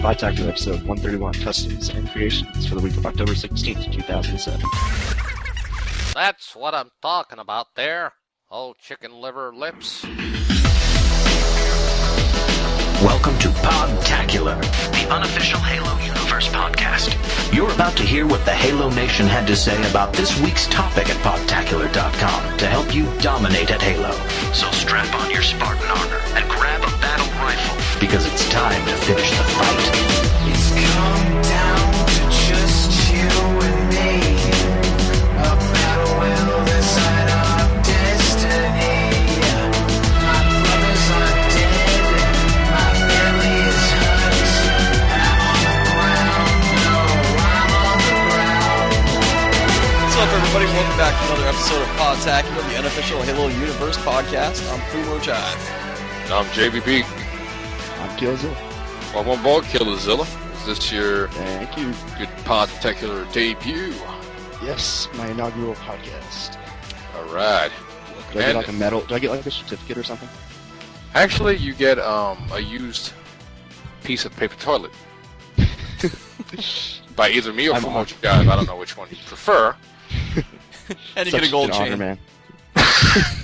Podtacular episode 131, Customs and Creations for the week of October 16th, 2007. That's what I'm talking about there. Oh, chicken liver lips. Welcome to Podtacular, the unofficial Halo Universe podcast. You're about to hear what the Halo Nation had to say about this week's topic at Podtacular.com to help you dominate at Halo. So strap on your Spartan armor and grab a battle rifle, because it's time to finish the fight. It's come down to just you and me. A battle will decide our destiny. My brothers are dead, my family is hurt. I'm on the ground, no, I'm on the ground. What's up, everybody? Welcome back to another episode of Podtacular, the unofficial Halo Universe podcast. I'm Fumo Jive. I'm JBB. I'm Killazilla. Welcome aboard, Killazilla. Is this your Thank you. good Podtacular debut? Yes, my inaugural podcast. All right. Do I get like a medal? Do I get like a certificate or something? Actually, you get a used piece of paper toilet by either me or I'm Fumo Jive. I don't know which one you prefer. And you Such get a gold an chain. honor, man.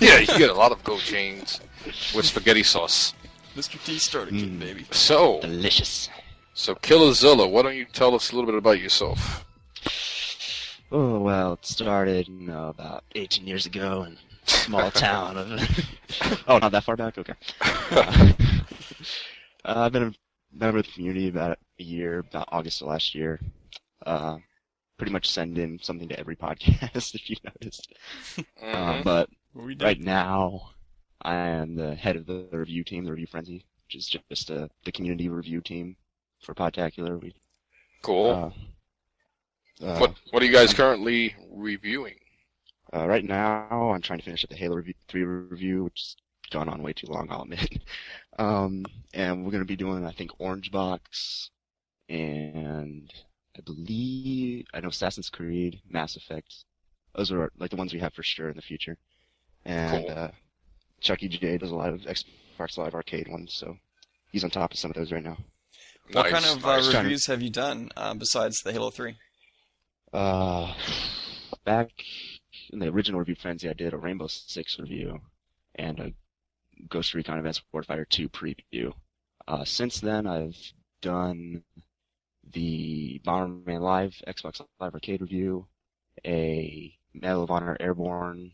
Yeah, you get a lot of gold chains with spaghetti sauce. Mr. T starter kit, baby. So Delicious. Killazilla, why don't you tell us a little bit about yourself? Oh, well, it started, about 18 years ago in a small town of... Oh, not that far back? Okay. I've been a member of the community about a year, about August of last year. Pretty much send in something to every podcast, if you noticed. But What we did. right now, I am the head of the review team, the Review Frenzy, which is just the community review team for Podtacular. Cool. What are you guys currently reviewing? Right now, I'm trying to finish up the Halo 3 review, which has gone on way too long, I'll admit. And we're going to be doing, I think, Orange Box, and I know Assassin's Creed, Mass Effect. Those are like the ones we have for sure in the future. And Cool. Chucky J does a lot of Xbox Live Arcade ones, so he's on top of some of those right now. What Nice, kind of nice. reviews have you done besides the Halo 3? Back in the original Review Frenzy, I did a Rainbow Six review and a Ghost Recon Advanced Warfighter 2 preview. Since then, I've done the Bomberman Live Xbox Live Arcade review, a Medal of Honor Airborne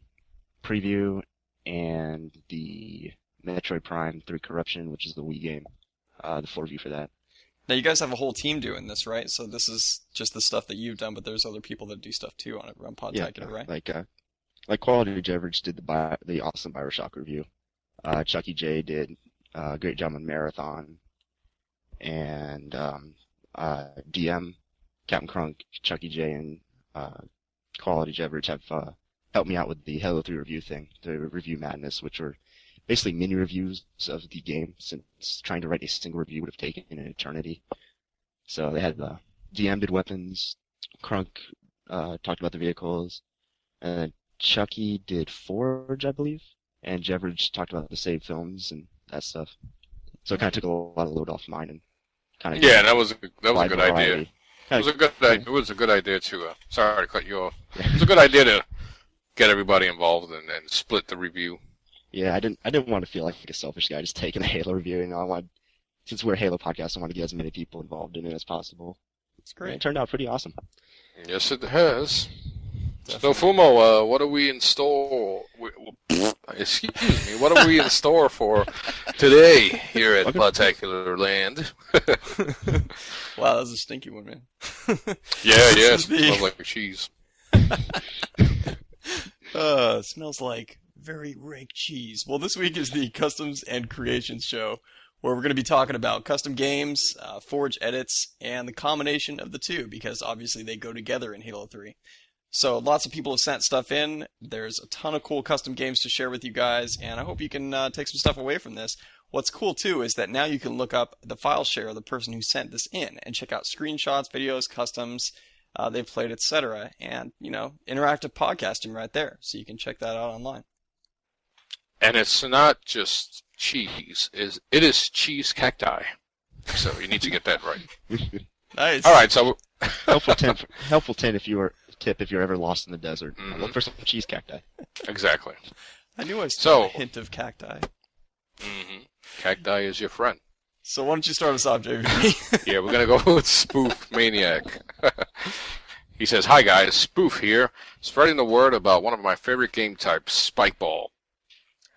preview, and the Metroid Prime 3 Corruption, which is the Wii game, the full review for that. Now, you guys have a whole team doing this, right? So this is just the stuff that you've done, but there's other people that do stuff too on Podtacular, right? Like Quality Beverage did the awesome Bioshock review. Chucky J did a great job on Marathon, and DM, Captain Crunk, Chucky J, and Quality Beverage have helped me out with the Halo 3 review thing, the Review Madness, which were basically mini reviews of the game, since trying to write a single review would have taken an eternity. So they had DM did weapons, Crunk talked about the vehicles, and Chucky did Forge, I believe, and Jeverage talked about the saved films and that stuff. So it kind of took a lot of load off mine and kind of That was a good idea. It was a good idea to. Sorry to cut you off. It was a good idea to get everybody involved and split the review. Yeah, I didn't want to feel like a selfish guy just taking a Halo review. Since we're a Halo podcast, I want to get as many people involved in it as possible. It's great. And it turned out pretty awesome. Yes, it has. Definitely. So, Fumo, what are we in store? Excuse me. What are we in store for today here at Podtacular Land? Wow, that was a stinky one, man. Yeah, This is smells like cheese. It smells like very rank cheese. Well, this week is the Customs and Creations show, where we're going to be talking about custom games, Forge edits, and the combination of the two, because obviously they go together in Halo 3. So lots of people have sent stuff in. There's a ton of cool custom games to share with you guys, and I hope you can take some stuff away from this. What's cool, too, is that now you can look up the file share of the person who sent this in and check out screenshots, videos, customs they've played, etc. And, interactive podcasting right there. So you can check that out online. And it's not just cheese. It is cheese cacti. So you need to get that right. Nice. All right, so helpful tip if you're ever lost in the desert. Look for some cheese cacti. exactly. I knew I saw a hint of cacti. Cacti is your friend. So why don't you start us off, JVP? Yeah, we're gonna go with Spoof Maniac. He says, "Hi guys, Spoof here, spreading the word about one of my favorite game types, spike ball.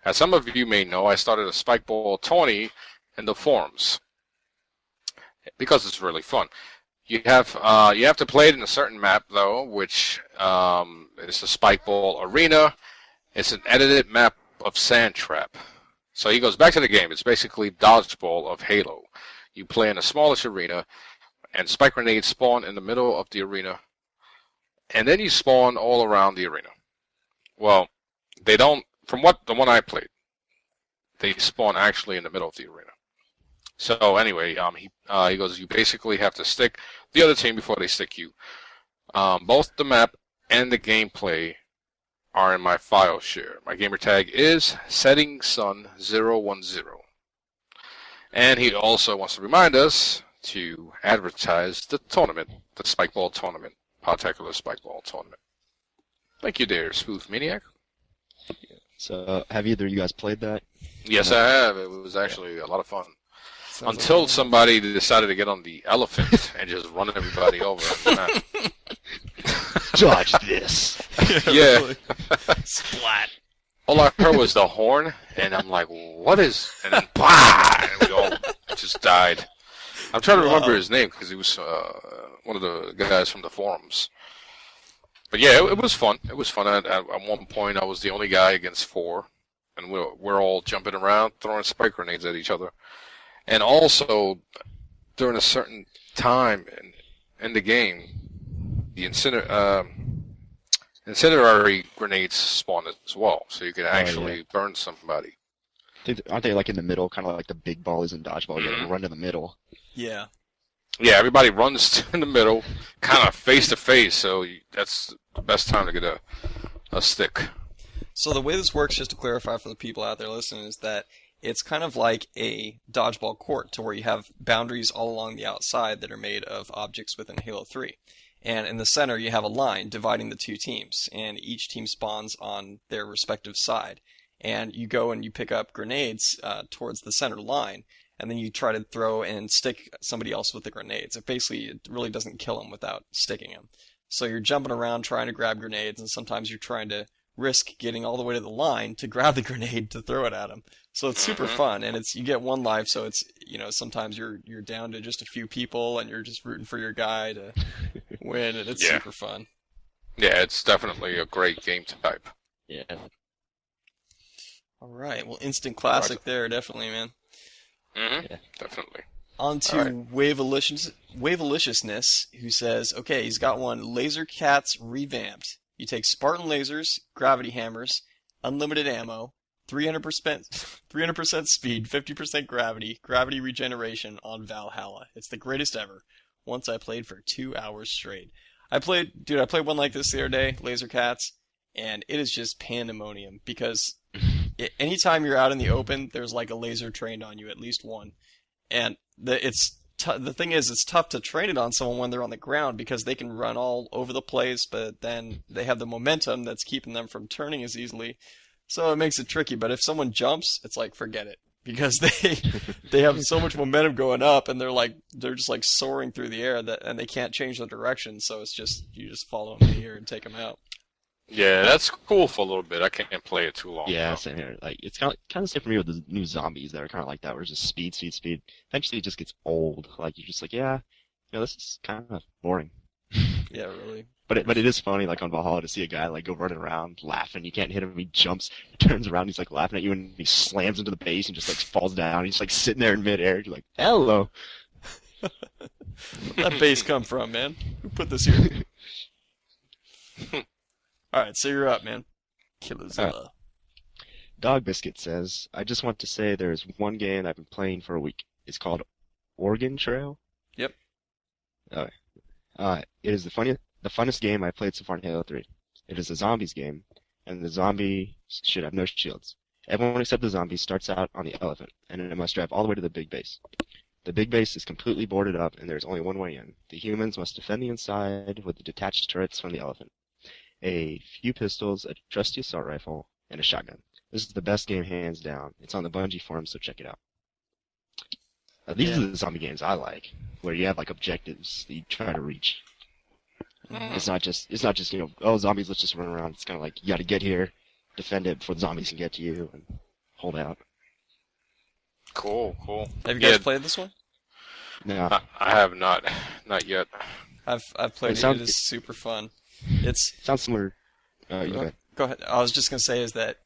As some of you may know, I started a spike ball tourney in the forums because it's really fun. You have to play it in a certain map though, which is the spike ball arena. It's an edited map of Sand Trap. So he goes back to the game. It's basically dodgeball of Halo. You play in a smallish arena, and spike grenades spawn in the middle of the arena, and then you spawn all around the arena. Well, they don't. From the one I played, they spawn actually in the middle of the arena. So anyway, he goes, you basically have to stick the other team before they stick you. Both the map and the gameplay are in my file share. My gamer tag is SettingSun010. And he also wants to remind us to advertise the tournament, the Spikeball tournament, Podtacular Spikeball tournament. Thank you, dear Spoof Maniac. So, have either of you guys played that? Yes, I have. It was actually a lot of fun. Until somebody decided to get on the elephant and just run everybody over. Dodge this. Yeah. Splat. All I heard was the horn, and I'm like, what is... And then, bah! And we all just died. I'm trying to remember his name, because he was one of the guys from the forums. But yeah, it was fun. It was fun. At one point, I was the only guy against 4, and we're all jumping around, throwing spike grenades at each other. And also, during a certain time in the game, the incendiary grenades spawn as well, so you can actually burn somebody. Aren't they like in the middle, kind of like the big ball is in dodgeball? You gotta run to the middle. Yeah. Yeah, everybody runs in the middle, kind of face to face, so that's the best time to get a stick. So the way this works, just to clarify for the people out there listening, is that it's kind of like a dodgeball court, to where you have boundaries all along the outside that are made of objects within Halo 3. And in the center, you have a line dividing the two teams, and each team spawns on their respective side. And you go and you pick up grenades towards the center line, and then you try to throw and stick somebody else with the grenades. It really doesn't kill them without sticking them. So you're jumping around trying to grab grenades, and sometimes you're trying to risk getting all the way to the line to grab the grenade to throw it at them. So it's super fun, and you get one life, so it's, sometimes you're down to just a few people, and you're just rooting for your guy to win, and it's super fun. Yeah, it's definitely a great game type. Yeah. All right, well, instant classic there, definitely, man. Yeah, definitely. On to Wavealiciousness, who says, okay, he's got one, Laser Cats Revamped. You take Spartan lasers, gravity hammers, unlimited ammo, 300% speed, 50% gravity regeneration on Valhalla. It's the greatest ever. Once I played for 2 hours straight. I played one like this the other day, Laser Cats, and it is just pandemonium, because anytime you're out in the open, there's like a laser trained on you, at least one. And the thing is, it's tough to train it on someone when they're on the ground, because they can run all over the place, but then they have the momentum that's keeping them from turning as easily. So it makes it tricky. But if someone jumps, it's like, forget it, because they have so much momentum going up, and they're just like soaring through the air, and they can't change the direction. So it's just, you just follow them in the air and take them out. Yeah, that's cool for a little bit. I can't play it too long. Yeah, same here. Like, it's kind of same for me with the new zombies that are kind of like that, where it's just speed. Eventually, it just gets old. Like, you're just like, this is kind of boring. Yeah, really. But it is funny, like on Valhalla, to see a guy like go running around laughing. You can't hit him. He jumps, turns around, he's like laughing at you, and he slams into the base and just like falls down. He's like sitting there in midair. You're like, hello. Where'd that base come from, man? Who put this here? Alright, so you're up, man. Killazilla. Dog Biscuit says, I just want to say there is one game I've been playing for a week. It's called Oregon Trail. Yep. Okay. It is the funnest game I've played so far in Halo 3. It is a zombies game, and the zombie should have no shields. Everyone except the zombie starts out on the elephant, and it must drive all the way to the big base. The big base is completely boarded up, and there's only one way in. The humans must defend the inside with the detached turrets from the elephant, a few pistols, a trusty assault rifle, and a shotgun. This is the best game hands down. It's on the Bungie forum, so check it out. These are the zombie games I like, where you have like objectives that you try to reach. It's not just oh, zombies, let's just run around. It's kind of like you got to get here, defend it before the zombies can get to you, and hold out. Cool. Have you guys played this one? No. I have not yet. I've played it. It is super fun. It sounds similar. Go ahead. I was just gonna say is that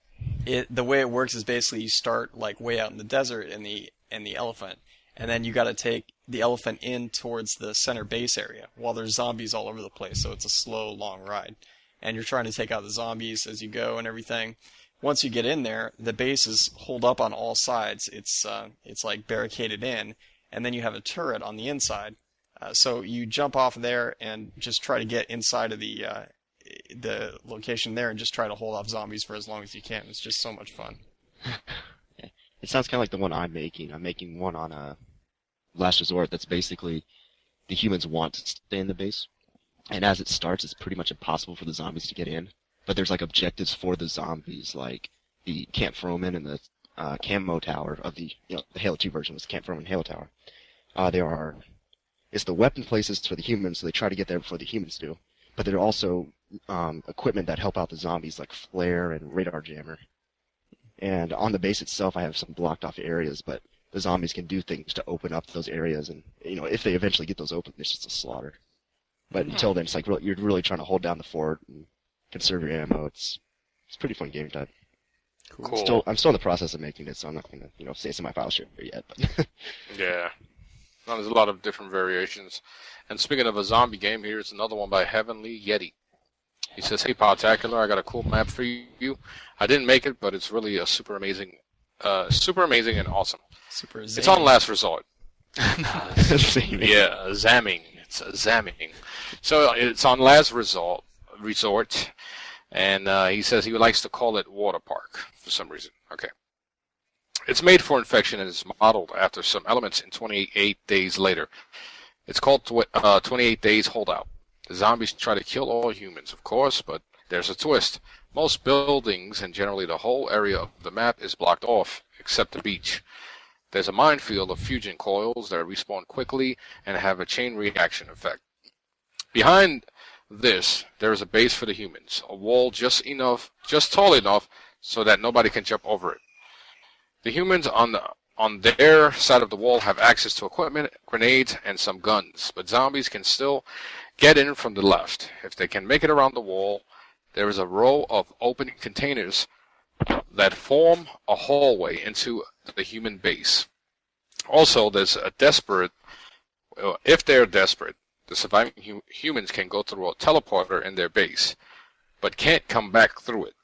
the way it works is basically you start like way out in the desert in the elephant, and then you got to take the elephant in towards the center base area while there's zombies all over the place. So it's a slow, long ride, and you're trying to take out the zombies as you go and everything. Once you get in there, the base is holed up on all sides. It's like barricaded in, and then you have a turret on the inside. So you jump off there and just try to get inside of the location there and just try to hold off zombies for as long as you can. It's just so much fun. It sounds kind of like the one I'm making. I'm making one on Last Resort that's basically the humans want to stay in the base, and as it starts, it's pretty much impossible for the zombies to get in. But there's like objectives for the zombies, like the Camp Frohman and the Camo Tower of the the Halo 2 version was Camp Frohman Halo Tower. It's the weapon places for the humans, so they try to get there before the humans do. But there are also equipment that help out the zombies, like flare and radar jammer. And on the base itself, I have some blocked off areas, but the zombies can do things to open up those areas, and if they eventually get those open, it's just a slaughter. But until then, it's like you're really trying to hold down the fort and conserve your ammo. It's a pretty fun game type. Cool. I'm still in the process of making it, so I'm not gonna say it's in my file share yet. But Yeah. No, there's a lot of different variations. And speaking of a zombie game, here's another one by Heavenly Yeti. He says, "Hey, Podtacular, I got a cool map for you. I didn't make it, but it's really a super amazing and awesome. It's on Last Resort." Yeah, zamming. It's zamming. So it's on Last Resort, and he says he likes to call it Water Park for some reason. Okay. It's made for infection and is modeled after some elements in 28 Days Later. It's called 28 Days Holdout. The zombies try to kill all humans, of course, but there's a twist. Most buildings and generally the whole area of the map is blocked off, except the beach. There's a minefield of fusion coils that respawn quickly and have a chain reaction effect. Behind this, there is a base for the humans, a wall just tall enough so that nobody can jump over it. The humans on their side of the wall have access to equipment, grenades, and some guns, but zombies can still get in from the left. If they can make it around the wall, there is a row of open containers that form a hallway into the human base. Also, there's if they're desperate, the surviving humans can go through a teleporter in their base, but can't come back through it.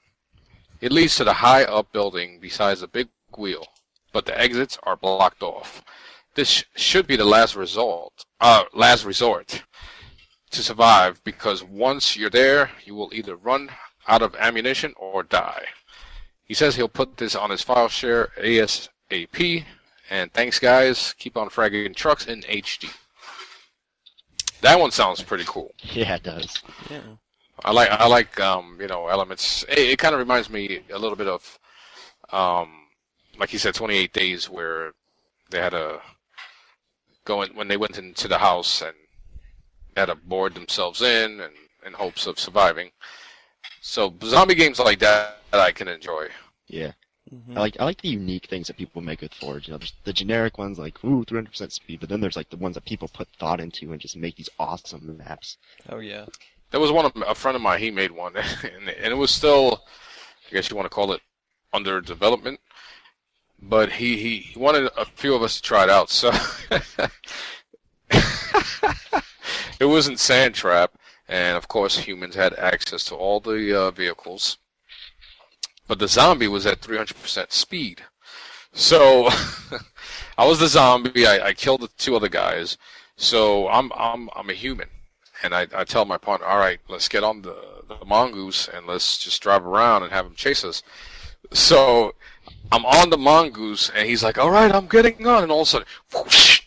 It leads to the high-up building besides a big wheel, but the exits are blocked off. This should be the last resort to survive, because once you're there, you will either run out of ammunition or die. He says he'll put this on his file share ASAP, and thanks guys, keep on fragging trucks in HD. That one sounds pretty cool. Yeah, it does. Yeah. I like elements. It kind of reminds me a little bit of like he said, 28 Days, where they had to go in when they went into the house and had to board themselves in hopes of surviving. So zombie games like that I can enjoy. Yeah. Mm-hmm. I like the unique things that people make with Forge. There's the generic ones like 300% speed, but then there's like the ones that people put thought into and just make these awesome maps. Oh yeah. There was a friend of mine. He made one, and it was still, I guess you want to call it, under development. But he wanted a few of us to try it out. So it wasn't Sand Trap, and of course humans had access to all the vehicles. But the zombie was at 300% speed. So I was the zombie. I killed the two other guys. So I'm a human, and I tell my partner, all right, let's get on the mongoose and let's just drive around and have him chase us. So I'm on the mongoose, and he's like, all right, I'm getting on, and all of a sudden, whoosh,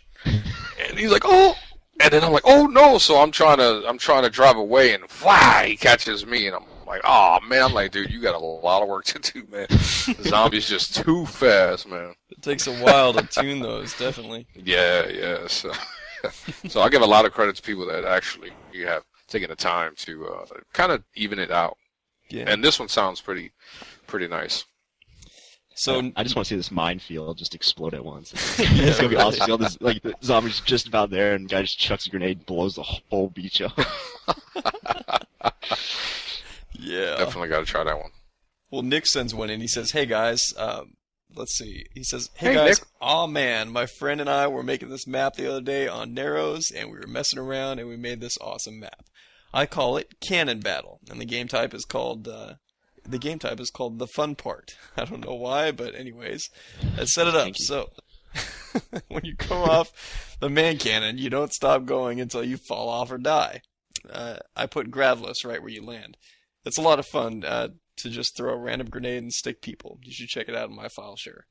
And he's like, oh, and then I'm like, oh no! So I'm trying to drive away, and fly, he catches me, and I'm like, oh man, I'm like, dude, you got a lot of work to do, man. The zombie's just too fast, man. It takes a while to tune those, definitely. Yeah. So, so I give a lot of credit to people that actually have taken the time to kind of even it out. Yeah. And this one sounds pretty nice. So I just want to see this minefield just explode at once. It's gonna be awesome. All this, like the zombie's just about there, and the guy just chucks a grenade, blows the whole beach up. yeah. Definitely got to try that one. Well, Nick sends one in. He says, "Hey guys, let's see." He says, "Hey, Hey, guys, Nick. aw man, my friend and I were making this map the other day on Narrows, and we were messing around, and we made this awesome map. I call it Cannon Battle, and the game type is called the fun part. I don't know why, but anyways, I set it up. So when you go off the man cannon, you don't stop going until you fall off or die. I put graveless right where you land. It's a lot of fun to just throw a random grenade and stick people. You should check it out in my file share.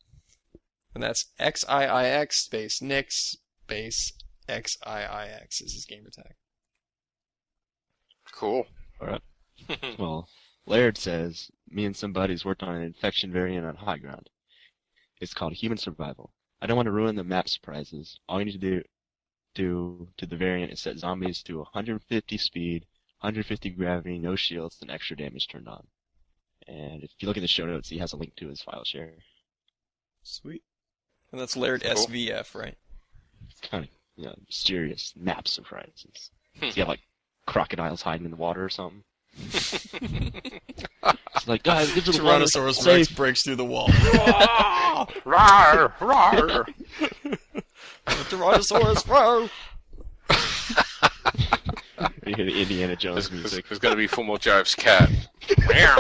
And that's XIIX space Nick space XIIX is his gamer tag." Cool. All right. Well, Laird says, me and some buddies worked on an infection variant on high ground. It's called Human Survival. I don't want to ruin the map surprises. All you need to do to the variant is set zombies to 150 speed, 150 gravity, no shields, and extra damage turned on. And if you look at the show notes, he has a link to his file share. Sweet. And that's Laird Cool. SVF, right? It's kind of, mysterious map surprises. Does he have, like, crocodiles hiding in the water or something? It's like, guys, get to the water. Tyrannosaurus Rex Safe. breaks through the wall. Rawr, rawr. Tyrannosaurus, roar! You hear the Indiana Jones This music. is going to be Fumo Jive's cat. Meow.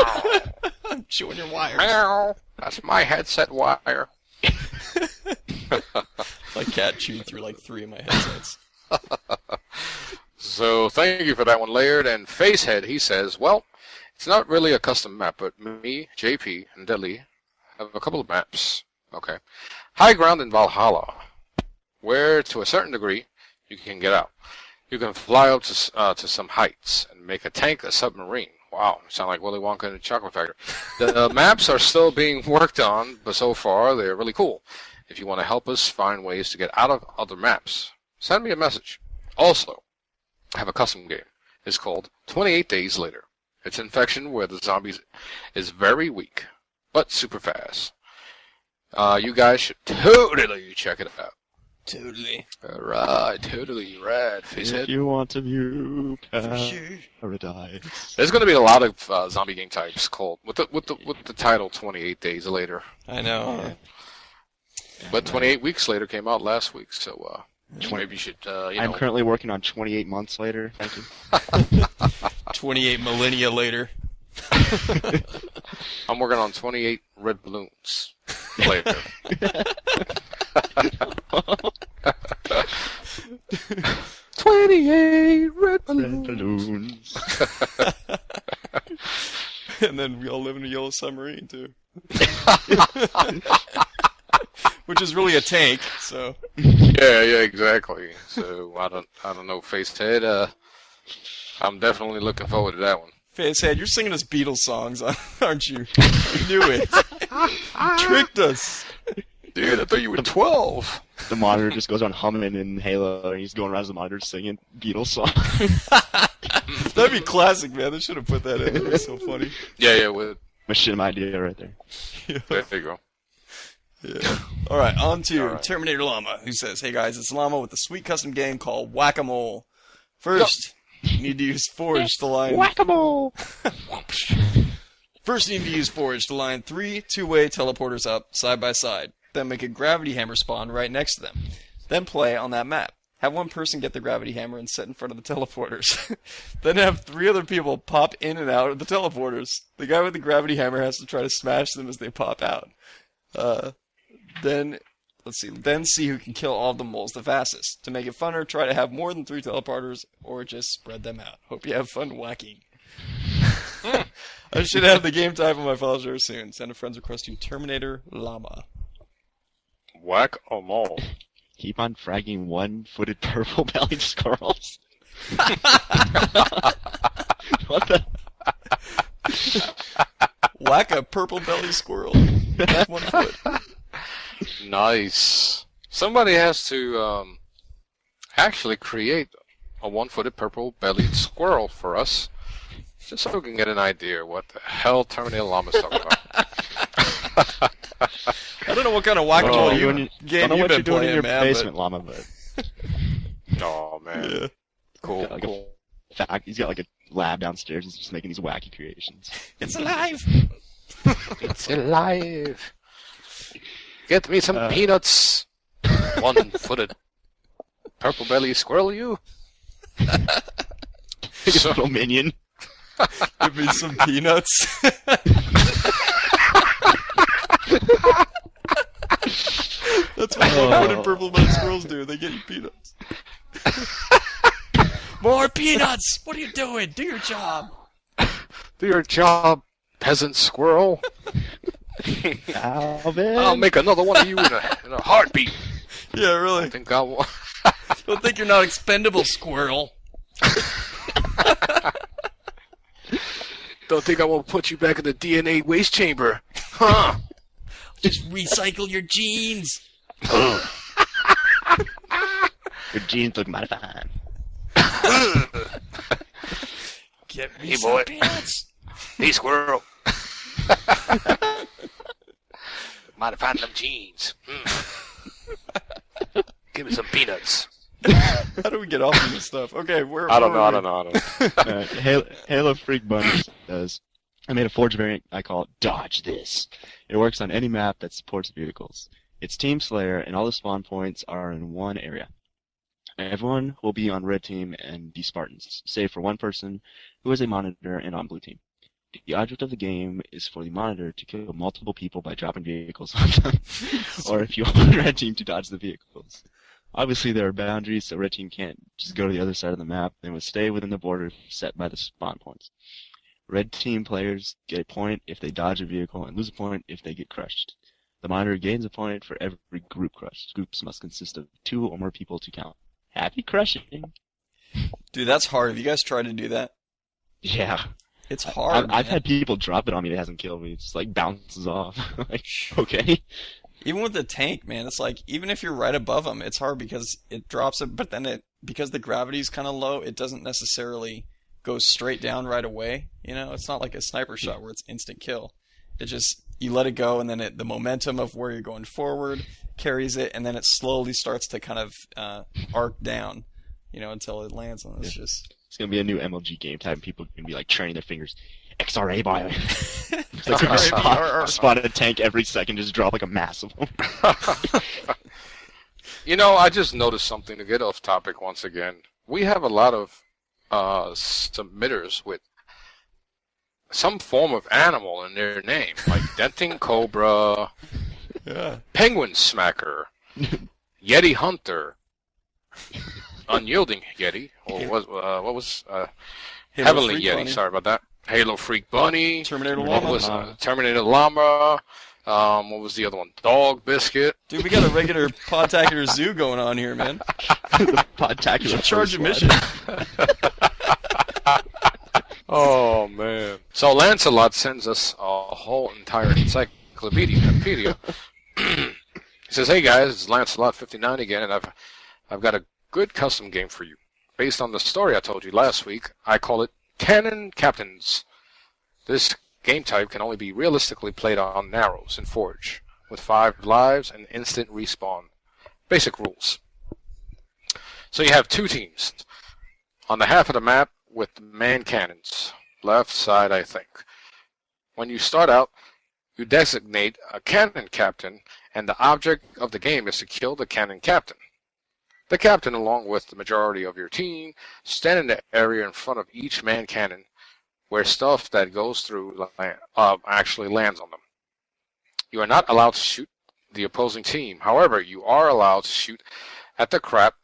I'm chewing your wires. Meow. That's my headset wire. My cat chewed through like 3 of my headsets. So thank you for that one, Laird. And Facehead, he says, well, it's not really a custom map, but me, JP, and Deli have a couple of maps. Okay. High ground in Valhalla, where to a certain degree you can get out. You can fly up to some heights and make a tank a submarine. Wow, sound like Willy Wonka in the Chocolate Factory. The maps are still being worked on, but so far they're really cool. If you want to help us find ways to get out of other maps, send me a message. Also, I have a custom game. It's called 28 Days Later. It's infection where the zombies is very weak, but super fast. You guys should totally check it out. Totally. Alright, totally rad. If Facehead. you want to view Sure. paradise. There's going to be a lot of zombie game types called with the title 28 Days Later. I know. Yeah. But 28 Weeks Later came out last week, so maybe you should I'm currently working on 28 months later. Thank you. 28 millennia later. I'm working on 28 red balloons later. 28 red balloons. Balloons. And then we all live in a yellow submarine, too. Which is really a tank, so. Yeah, exactly. So I don't know, Facehead. I'm definitely looking forward to that one. Facehead, you're singing us Beatles songs, aren't you? I knew it. You tricked us. Dude, I thought you were 12. The monitor just goes on humming in Halo, and he's going around the monitor singing Beatles songs. That'd be classic, man. They should have put that in. That'd be so funny. Yeah, with Machine idea right there. there you go. Yeah. All right, on to All right. Terminator Llama, who says, "Hey guys, it's Llama with a sweet custom game called Whack-A-Mole. First, you need to use Forge to line. Whack-a-mole! First, you need to use Forge to line 3 two-way teleporters up side by side. Then make a gravity hammer spawn right next to them. Then play on that map. Have one person get the gravity hammer and sit in front of the teleporters. Then have 3 other people pop in and out of the teleporters. The guy with the gravity hammer has to try to smash them as they pop out. Then see who can kill all of the moles the fastest. To make it funner, try to have more than 3 teleporters, or just spread them out. Hope you have fun whacking." I should have the game type on my file share soon. Send a friend's request to Terminator Llama. Whack 'em all. keep on fragging one-footed purple-bellied squirrels. What the? Whack a purple-bellied squirrel. 1 foot. Nice. Somebody has to actually create a one-footed purple-bellied squirrel for us, just so we can get an idea what the hell Terminator Llama's talking about. I don't know what kind of whack-a-mole game don't know you've what been you're doing playing, in your man. basement, llama, but Oh man, Yeah. cool, like cool. he's got like a lab downstairs. He's just making these wacky creations. It's alive! It's alive. Get me some peanuts. One-footed purple-bellied squirrel, you. His So- little minion. Give me some peanuts. That's what one-footed purple-bellied squirrels do. They get you peanuts. More peanuts! What are you doing? Do your job. Do your job, peasant squirrel. Alvin. I'll make another one of you in a heartbeat. Yeah, really. I think I will. Don't think you're not expendable, squirrel. Don't think I won't put you back in the DNA waste chamber. Huh? Just recycle your genes. Your genes look mighty fine. Get me Hey, some boy. peanuts. Hey, squirrel. Might have found them jeans. Give me some peanuts. How do we get off of this stuff? Okay, where I don't where know. were we? Halo Freak Bunny says, I made a Forge variant I call it Dodge This. It works on any map that supports vehicles. It's Team Slayer, and all the spawn points are in one area. Everyone will be on red team and be Spartans, save for one person who is a monitor and on blue team. The object of the game is for the monitor to kill multiple people by dropping vehicles on them, or if you want red team to dodge the vehicles. Obviously, there are boundaries, so red team can't just go to the other side of the map. They must stay within the border set by the spawn points. Red team players get a point if they dodge a vehicle and lose a point if they get crushed. The monitor gains a point for every group crushed. Groups must consist of 2 or more people to count. Happy crushing! Dude, that's hard. Have you guys tried to do that? Yeah. It's hard. I've man. had people drop it on me that hasn't killed me. It just like bounces off. Like, okay. Even with the tank, man, it's like, even if you're right above them, it's hard because it drops it, but then because the gravity's kind of low, it doesn't necessarily go straight down right away. You know, it's not like a sniper shot where it's instant kill. It just, you let it go, and then the momentum of where you're going forward carries it, and then it slowly starts to kind of arc down, you know, until it lands on it. It's just... It's gonna be a new MLG game type. People can be like training their fingers. XRA boy. It's like spot a tank every second, just drop like a mass of them. You know, I just noticed something to get off topic once again. We have a lot of submitters with some form of animal in their name, like denting cobra, Yeah. penguin smacker, yeti hunter, unyielding yeti, or what was Halo heavenly Freak yeti? Bunny. Sorry about that. Halo Freak Bunny. Terminator What Llama. was Terminator Llama? What was the other one? Dog Biscuit. Dude, we got a regular Podtacular zoo going on here, man. The Podtacular Charge first admission. Oh man! So Lancelot sends us a whole entire encyclopedia. He says, "Hey guys, it's Lancelot59 again, and I've got a good custom game for you. Based on the story I told you last week, I call it Cannon Captains. This game type can only be realistically played on Narrows in Forge, with 5 lives and instant respawn. Basic rules. So you have 2 teams. On the half of the map with man cannons. Left side, I think. When you start out, you designate a cannon captain, and the object of the game is to kill the cannon captain. The captain, along with the majority of your team, stand in the area in front of each man cannon, where stuff that goes through actually lands on them. You are not allowed to shoot the opposing team. However, you are allowed to shoot at the crap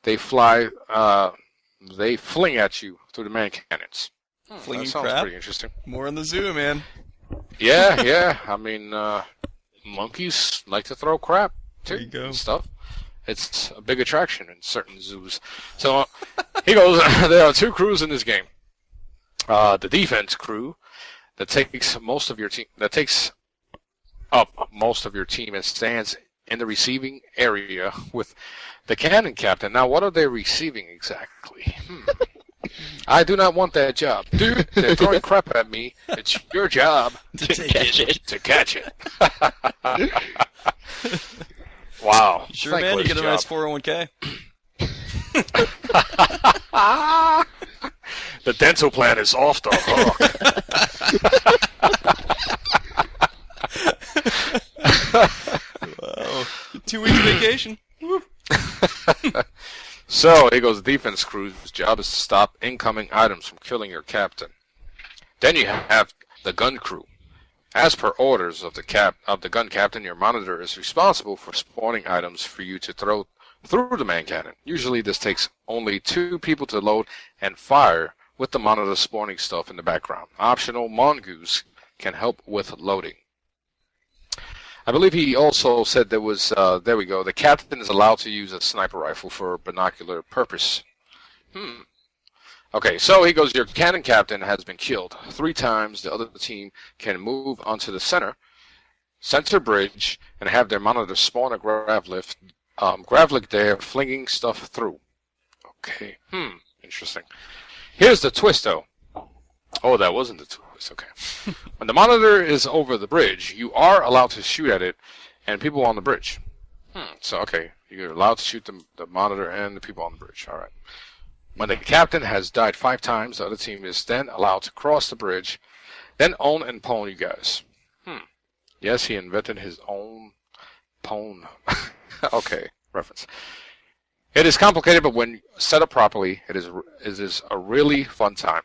they fling at you through the man cannons. Flinging That sounds crap. pretty interesting. More in the zoo, man. Yeah. I mean, monkeys like to throw crap too. There you go. And stuff. It's a big attraction in certain zoos. So he goes, there are two crews in this game. The defense crew that takes up most of your team and stands in the receiving area with the cannon captain. Now, what are they receiving exactly? I do not want that job. Dude, they're throwing crap at me. It's your job To catch it. Wow. Sure, man, you get a nice 401k. The dental plan is off the hook. Wow. 2 weeks vacation. Woo. So, here goes the defense crew's job is to stop incoming items from killing your captain. Then you have the gun crew. As per orders of the gun captain, your monitor is responsible for spawning items for you to throw through the man cannon. Usually this takes only 2 people to load and fire with the monitor spawning stuff in the background. Optional mongoose can help with loading. I believe he also said there was, there we go, the captain is allowed to use a sniper rifle for binocular purpose. Okay, so he goes, your cannon captain has been killed 3 times. The other team can move onto the center bridge and have their monitor spawn a gravlik there, flinging stuff through. Okay, interesting. Here's the twist, though. Oh, that wasn't the twist, okay. When the monitor is over the bridge, you are allowed to shoot at it and people on the bridge. So, okay, you're allowed to shoot the monitor and the people on the bridge, all right. When the captain has died 5 times, the other team is then allowed to cross the bridge, then own and pwn you guys. Yes, he invented his own pwn. Okay, reference. It is complicated, but when set up properly, it is a really fun time.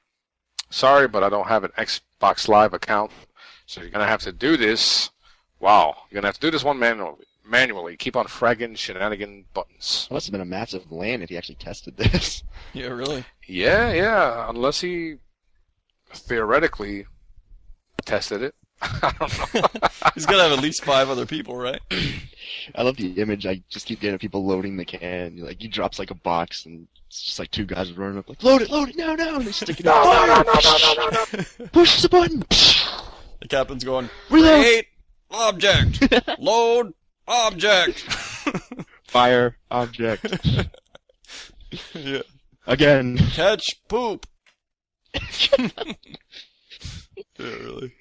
Sorry, but I don't have an Xbox Live account, so you're going to have to do this. Wow, you're going to have to do this one manually. Keep on fragging shenanigan buttons. It must have been a massive land if he actually tested this. Yeah, really? Yeah, unless he theoretically tested it. I don't know. He's got to have at least 5 other people, right? I love the image. I just keep getting people loading the can. Like, he drops like a box, and it's just like 2 guys running up, like, load it, no, and they stick it in. No. Push the button. The captain's going, Reload. create object, load object. Fire object. Yeah. Again. Catch poop. Yeah, really.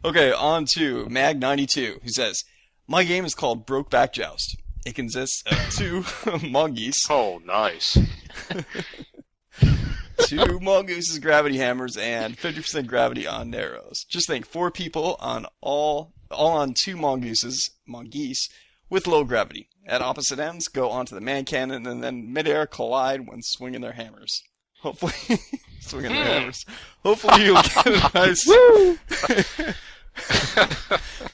Okay, on to Mag92, who says, my game is called Brokeback Joust. It consists of 2 mongoose. Oh, nice. 2 mongoose's gravity hammers and 50% gravity on arrows. Just think, 4 people on all on 2 mongoose with low gravity. At opposite ends, go onto the man cannon and then midair collide when swinging their hammers. Hopefully, swinging their hammers. Hopefully you'll get a nice...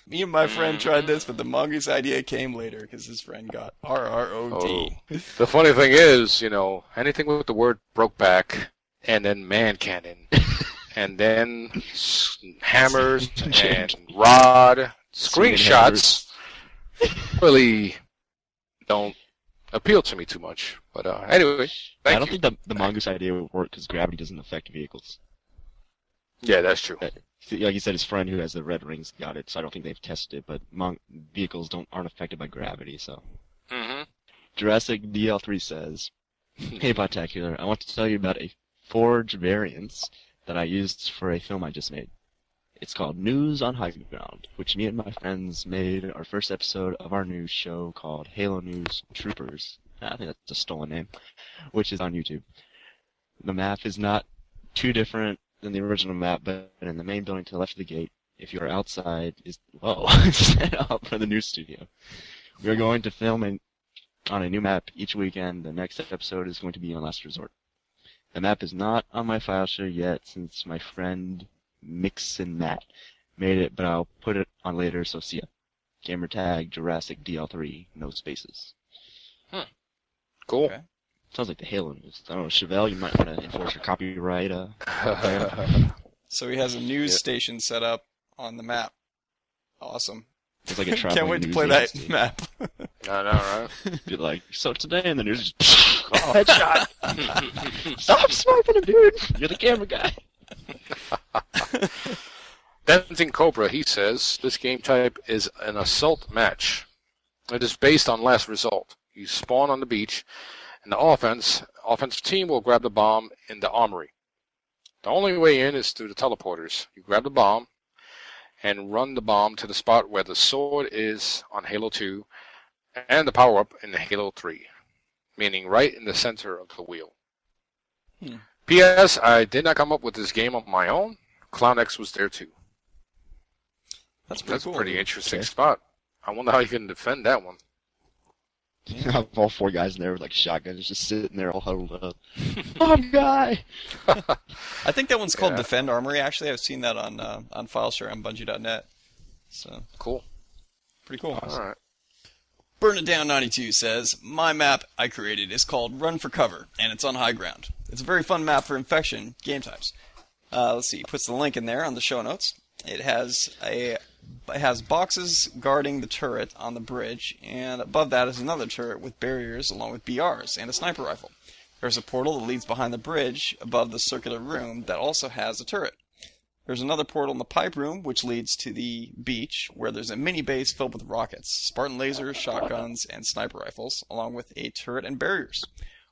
Me and my friend tried this, but the mongoose idea came later because his friend got RROD. Oh. The funny thing is, anything with the word broke back and then man cannon and then hammers and rod, screenshots really don't appeal to me too much. But anyway, I don't think the mongoose idea would work because gravity doesn't affect vehicles. Yeah, that's true. Like you said, his friend who has the red rings got it, so I don't think they've tested it, but vehicles aren't affected by gravity, so. Jurassic DL3 says, hey, Podtacular, I want to tell you about a Forge variance that I used for a film I just made. It's called News on High Ground, which me and my friends made our first episode of our news show called Halo News Troopers. I think that's a stolen name, which is on YouTube. The map is not too different than the original map, but in the main building to the left of the gate, if you are outside, is set up for the news studio. We are going to film on a new map each weekend. The next episode is going to be on Last Resort. The map is not on my file share yet, since my friend Mix and Matt made it, but I'll put it on later, so see ya. Gamertag Jurassic DL3, no spaces. Cool. Okay. Sounds like the Halo news. I don't know, Chevelle, you might want to enforce your copyright. So he has a news station set up on the map. Awesome. It's like a Can't wait to play that map. I know, right? Be like, so today, and then there's just, oh, headshot. Stop swiping him, dude. You're the camera guy. Dancing Cobra, he says, this game type is an assault match. It is based on last result. You spawn on the beach, and the offensive team will grab the bomb in the armory. The only way in is through the teleporters. You grab the bomb and run the bomb to the spot where the sword is on Halo 2 and the power-up in Halo 3, meaning right in the center of the wheel. P.S. I did not come up with this game on my own. Clown X was there too. That's a pretty interesting Okay. spot. I wonder how you can defend that one. Have all four guys in there with like shotguns just sitting there all huddled up. Bomb guy! I think that one's called Yeah. Defend Armory. Actually, I've seen that on fileshare on Bungie.net. So Cool. pretty cool. All right. Burn It Down 92 says, my map I created is called Run for Cover, and it's on high ground. It's a very fun map for infection game types. Let's see, he puts the link in there on the show notes. It has boxes guarding the turret on the bridge, and above that is another turret with barriers along with BRs and a sniper rifle. There's a portal that leads behind the bridge above the circular room that also has a turret. There's another portal in the pipe room which leads to the beach where there's a mini base filled with rockets, Spartan lasers, shotguns, and sniper rifles, along with a turret and barriers.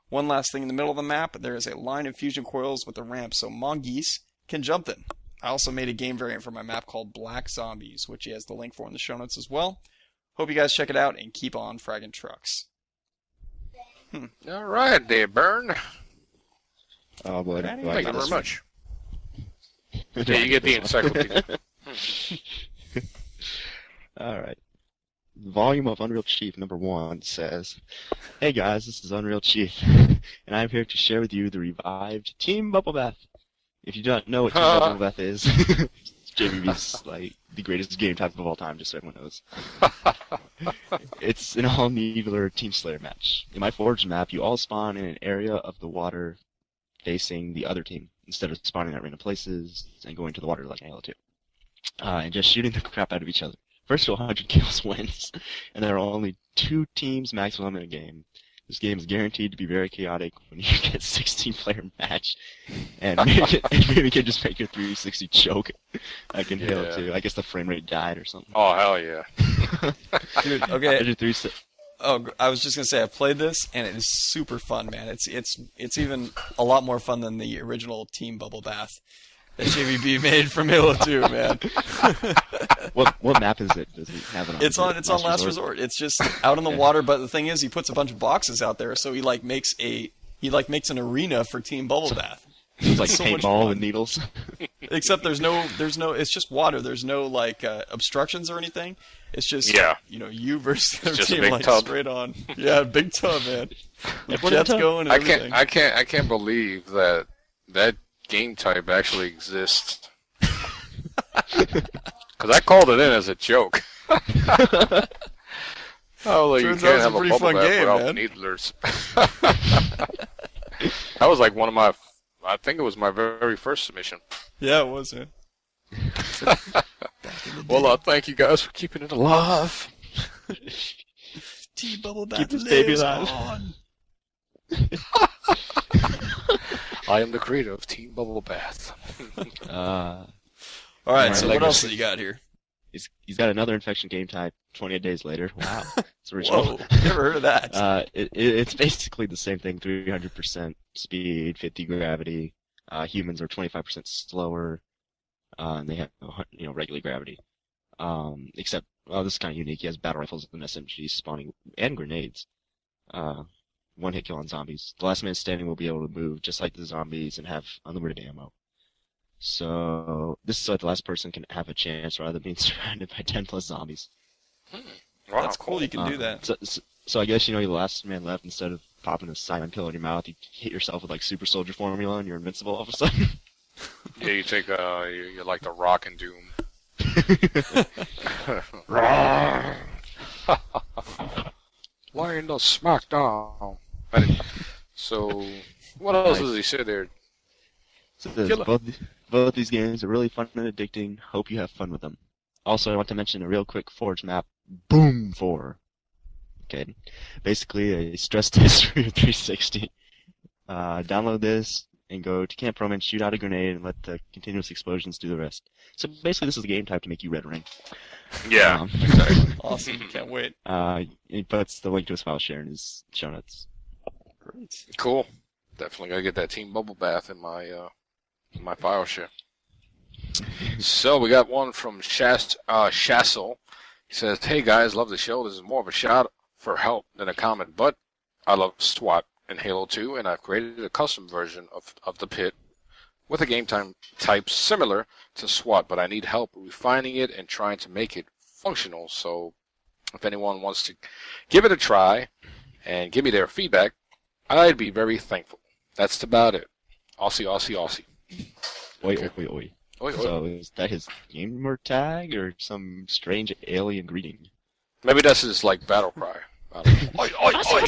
One last thing in the middle of the map, there is a line of fusion coils with a ramp so mongoose can jump them. I also made a game variant for my map called Black Zombies, which he has the link for in the show notes as well. Hope you guys check it out and keep on fragging trucks. All right, there, Burn. Oh boy, do I Thank got you very this much. one. Yeah, you get the encyclopedia. Alright. Volume of Unreal Chief number 1 says, hey guys, this is Unreal Chief, and I'm here to share with you the revived Team Bubble Bath. If you don't know what Team Bubble Bath is, JBB's like the greatest game type of all time, just so everyone knows. It's an all-needler Team Slayer match. In my Forge map, you all spawn in an area of the water facing the other team, instead of spawning at random places and going to the water like Halo 2. And just shooting the crap out of each other. First to 100 kills wins, and there are only 2 teams maximum in a game. This game is guaranteed to be very chaotic when you get 16-player match, and maybe can just make your 360 choke like in Halo 2. I guess the frame rate died or something. Oh, hell yeah. Dude, okay. Oh, I was just gonna say I played this and it is super fun, man. It's even a lot more fun than the original Team Bubble Bath that JVB made from Halo 2, man. what map is it? Does it have it on? It's on Last Resort. It's just out in the water, but the thing is, he puts a bunch of boxes out there, so he makes an arena for Team Bubble Bath. It's like so much paintball fun. with needles. Except there's no, it's just water. There's no obstructions or anything. It's just you versus their just a team big like tub. straight on. Yeah, big tub, man. Everyone in Jets the tub. going and everything. I can't believe that game type actually exists. Because I called it in as a joke. Oh, you Turns can't out it's have a a pretty bubble fun bath game, without man. needlers. That was like one of my, I think it was my very first submission. Yeah, it was. Yeah. Well, thank you guys for keeping it alive. Team Bubble Bath Keep this baby lives alive. on. I am the creator of Team Bubble Bath. All right, so what Legacy. else do you got here? He's got another infection game type 28 days later. Wow. It's original. Whoa, never heard of that. It's basically the same thing, 300% speed, 50 gravity. Humans are 25% slower, and they have regular gravity. Except, this is kind of unique. He has battle rifles and SMGs spawning, and grenades. One hit kill on zombies. The last man standing will be able to move just like the zombies and have unlimited ammo. So this is so that the last person can have a chance rather than being surrounded by 10 plus zombies. Wow, That's cool. You can do that. So I guess you're the last man left. Instead of popping a silent pill in your mouth, you hit yourself with like super soldier formula and you're invincible all of a sudden. Yeah, you take you're like the Rock and Doom. Laying the smackdown. So, what else does he say there? So this, Killer. both these games are really fun and addicting. Hope you have fun with them. Also, I want to mention a real quick Forge map, Boom 4. Okay. Basically, a stress test for your 360. Download this and go to Camp Rome and shoot out a grenade and let the continuous explosions do the rest. So basically, this is a game type to make you red ring. Yeah. Awesome. Can't wait. He puts the link to his file share in his show notes. Great. Cool. Definitely gotta get that Team Bubble Bath in my file share. So we got one from Shassel. He says, "Hey guys, love the show. This is more of a shout for help than a comment, but I love SWAT in Halo 2, and I've created a custom version of the pit with a game time type similar to SWAT, but I need help refining it and trying to make it functional. So if anyone wants to give it a try and give me their feedback, I'd be very thankful." That's about it. Aussie, Aussie, Aussie. Oi, Okay. oi, oi. Oi, oi. So is that his gamer tag or some strange alien greeting? Maybe that's his like battle cry. I don't know. Oi, oi, oi.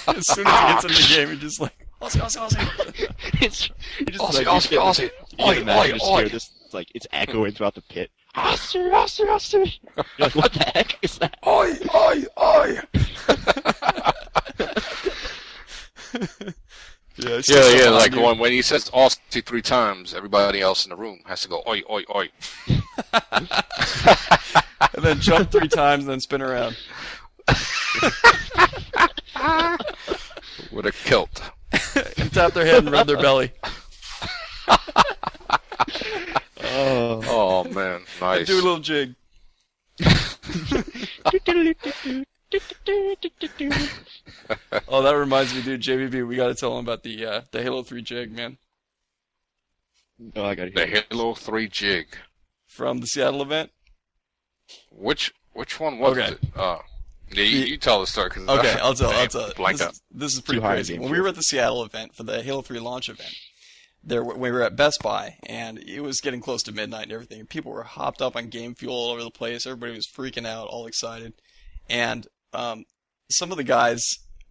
As soon as he gets in the game, he's just like, Aussie, Aussie, Aussie. It's just Aussie, like, Aussie, Aussie. You can Oi, imagine oi, just oi. hear this, like, it's echoing throughout the pit. Aussie, Aussie, Aussie. You're like, what the heck is that? Oi, oi, oi. Yeah, like when he says Aussie 3 times, everybody else in the room has to go, oi, oi, oi. And then jump 3 times and then spin around. With a kilt. And tap their head and rub their belly. Oh, man. Nice. Do a little jig. Oh, that reminds me, dude. JVB, we got to tell him about the Halo 3 jig, man, Oh, I gotta The hear it. Halo 3 jig. from the Seattle event. Which one was Okay. it? Yeah, you tell the story. Cause Okay, I'll tell. Blank out. This is pretty Too high a crazy. game When for we it. were at the Seattle event for the Halo 3 launch event, we were at Best Buy, and it was getting close to midnight and everything. People were hopped up on game fuel all over the place. Everybody was freaking out, all excited. And some of the guys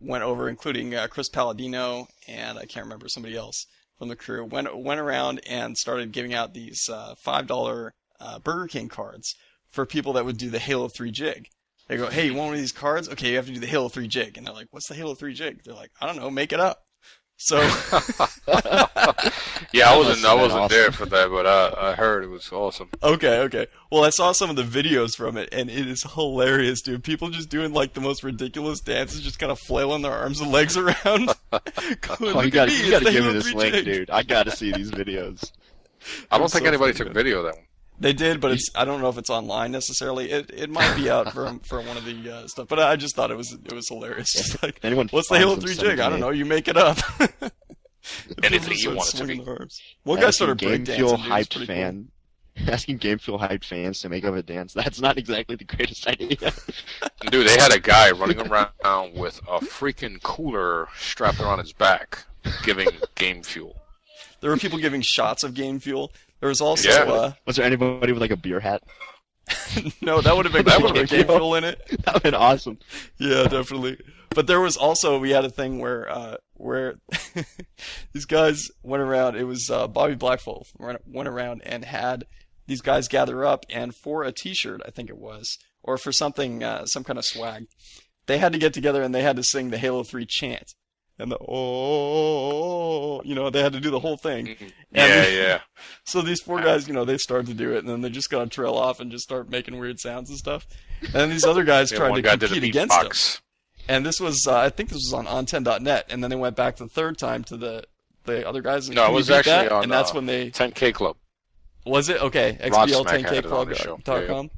went over, including Chris Palladino and I can't remember somebody else from the crew, went around and started giving out these $5 Burger King cards for people that would do the Halo 3 jig. They go, "Hey, you want one of these cards? Okay, you have to do the Halo 3 jig." And they're like, "What's the Halo 3 jig?" They're like, "I don't know, make it up." So Yeah, I must wasn't have been there awesome. for that, but I heard it was awesome. Okay. Well, I saw some of the videos from it, and it is hilarious, dude. People just doing like the most ridiculous dances, just kind of flailing their arms and legs around. Going, Oh, you "Look at gotta, me, you it's gotta the give me Halo this 3 link, jig." dude. I gotta see these videos. I don't was think so anybody funny, took man. video of that one. They did, but I don't know if it's online necessarily. It might be out for one of the stuff. But I just thought it was hilarious. Just like, If anyone what's the finds Halo them, 3 send it jig? to I don't me. know. You make it up. Anything you Started want it to swinging be. their arms. One guy started Game breakdancing. Fuel dude. It was hyped pretty fan. Asking Game Fuel hyped fans to make up a dance. That's not exactly the greatest idea. Dude, they had a guy running around with a freaking cooler strapped around his back, giving game fuel. Cool. There were people giving shots of game fuel. There was also Yeah. Was there anybody with like a beer hat? no, that would have been That cool. would've with been game cool. fuel in it. That would've been awesome. Yeah, definitely. But there was also, we had a thing where these guys went around. It was Bobby Blackfall went around and had these guys gather up, and for a T-shirt, I think it was, or for something, some kind of swag, they had to get together and they had to sing the Halo 3 chant. And the they had to do the whole thing. Yeah. So these 4 guys, they started to do it, and then they just got to trail off and just start making weird sounds and stuff. And then these other guys Yeah, tried one to guy did compete a against them. beatbox. And this was, I think this was on on10.net, and then they went back the third time to the other guys. And No, it can you was beat actually that? on and that's when they 10K Club. was it okay Rod Smack had it on the show. xbl10kclub.com.